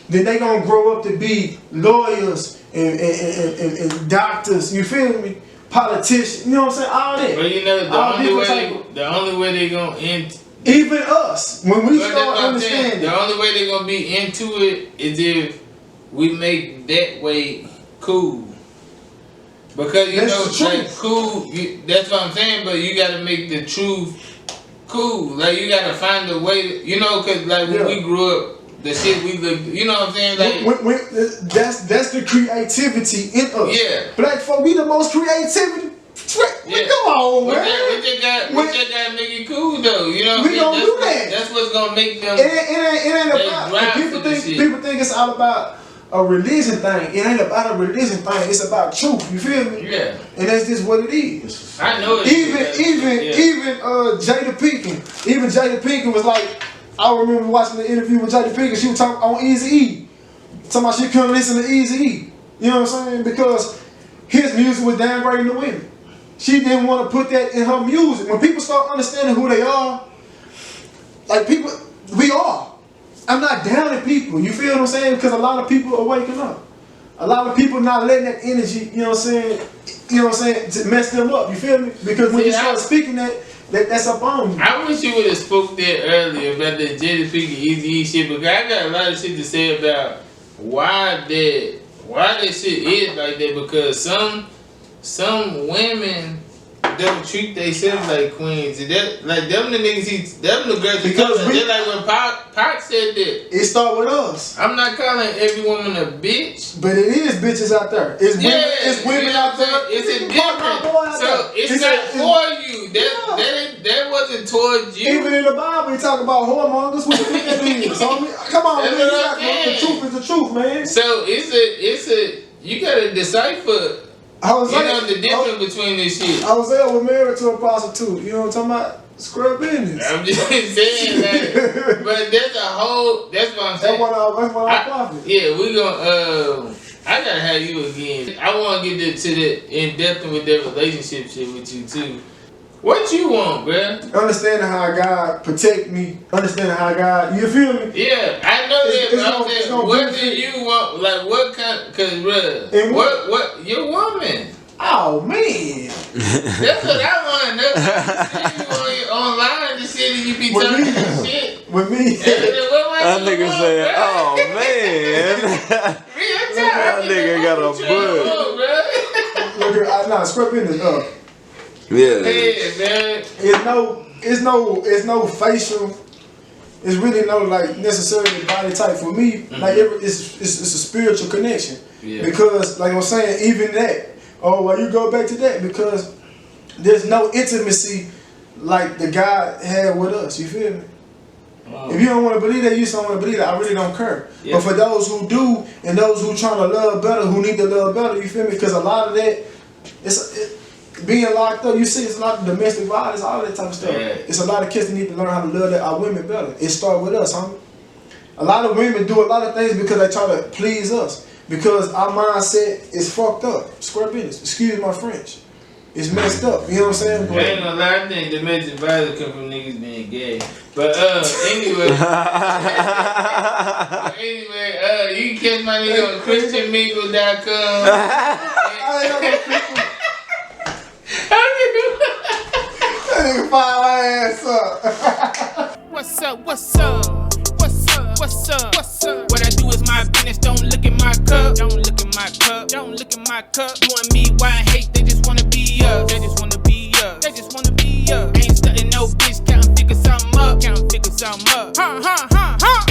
then they gonna grow up to be lawyers and doctors. You feel me? Politicians. You know what I'm saying? All that. But you know, the only way they gonna end. Even us, when we start understanding, the only way they gonna be into it is if we make that way cool. Because you know, like cool. That's what I'm saying. But you gotta make the truth cool. Like you gotta find a way. You know, cause like when we grew up. The shit we look, you know what I'm saying? Like that's the creativity in us. Yeah. Black folk, we the most creativity. Yeah. Come on, man. We just gotta make it cool though. You know what we gonna do that. That's what's gonna make them. It ain't about. People think it's all about a religion thing. It ain't about a religion thing. It's about truth. You feel me? Yeah. And that's just what it is. I know it. Even Jada Pinkett was like. I remember watching the interview with Jada Pinkett. She was talking on Eazy-E. Talking about she couldn't listen to Eazy-E. You know what I'm saying? Because his music was downgrading the women. She didn't want to put that in her music. When people start understanding who they are, like people, we are. I'm not down at people. You feel what I'm saying? Because a lot of people are waking up. A lot of people not letting that energy, you know what I'm saying, to mess them up. You feel me? Because when you start speaking that's up on you. I wish you would have spoke that earlier about the Jada Pinkett Eazy-E shit, because I got a lot of shit to say about why that shit is like that. Because some women don't treat themselves like queens. That like them the niggas, them the girls. Because they're like when Pac said that. It start with us. I'm not calling every woman a bitch, but it is bitches out there. It's women out there. It's a different. So it's not for you. That wasn't towards you. Even in the Bible, we talk about whoremongers. What you think that is? Come on, man. The truth is the truth, man. So it's a you gotta decipher. You know the difference between this shit. Hosea was married to a prostitute. You know what I'm talking about? Scrub business. I'm just saying that. But that's what I'm saying. That's what I profit. Yeah, we gonna I gotta have you again. I wanna get to the in depth with that relationship shit with you too. What you want, bruh? Understanding how God protect me. Understanding how God, you feel me? Yeah, I know that, but I'm saying, what do you want? Like, what kind? Cause, bruh, what? Your woman. Oh man. That's what I want. That's what you see you online and shit, and you be talking that shit. With me. That nigga said, "Oh man." That nigga got a butt. Look, nah, scrap in this up. Yeah. Hey, man. It's no facial. It's really no like necessarily body type for me. Like it's a spiritual connection. Yeah. Because like I'm saying, even that. Oh, well, you go back to that because there's no intimacy like the God had with us. You feel me? If you don't want to believe that, you just don't want to believe that. I really don't care. Yeah. But for those who do and those who trying to love better, who need to love better, you feel me? Because a lot of that, being locked up, you see, it's a lot of domestic violence, all that type of stuff. Yeah. It's a lot of kids that need to learn how to love our women better. It starts with us, huh? A lot of women do a lot of things because they try to please us. Because our mindset is fucked up. Square business. Excuse my French. It's messed up. You know what I'm saying? I ain't gonna lie, I think domestic violence come from niggas being gay. But anyway. You can catch my nigga on ChristianMingle.com. That nigga fire my ass up. What's up? What's up? What's up? What's up? What's up? What I do is my business. Don't look at my cup. Don't look at my cup. Don't look at my cup. You and me, why hate? They just wanna be us. They just wanna be us. They just wanna be us. Ain't stunting no bitch. Counting figure something up. Counting figure something up. Huh, huh, huh, huh.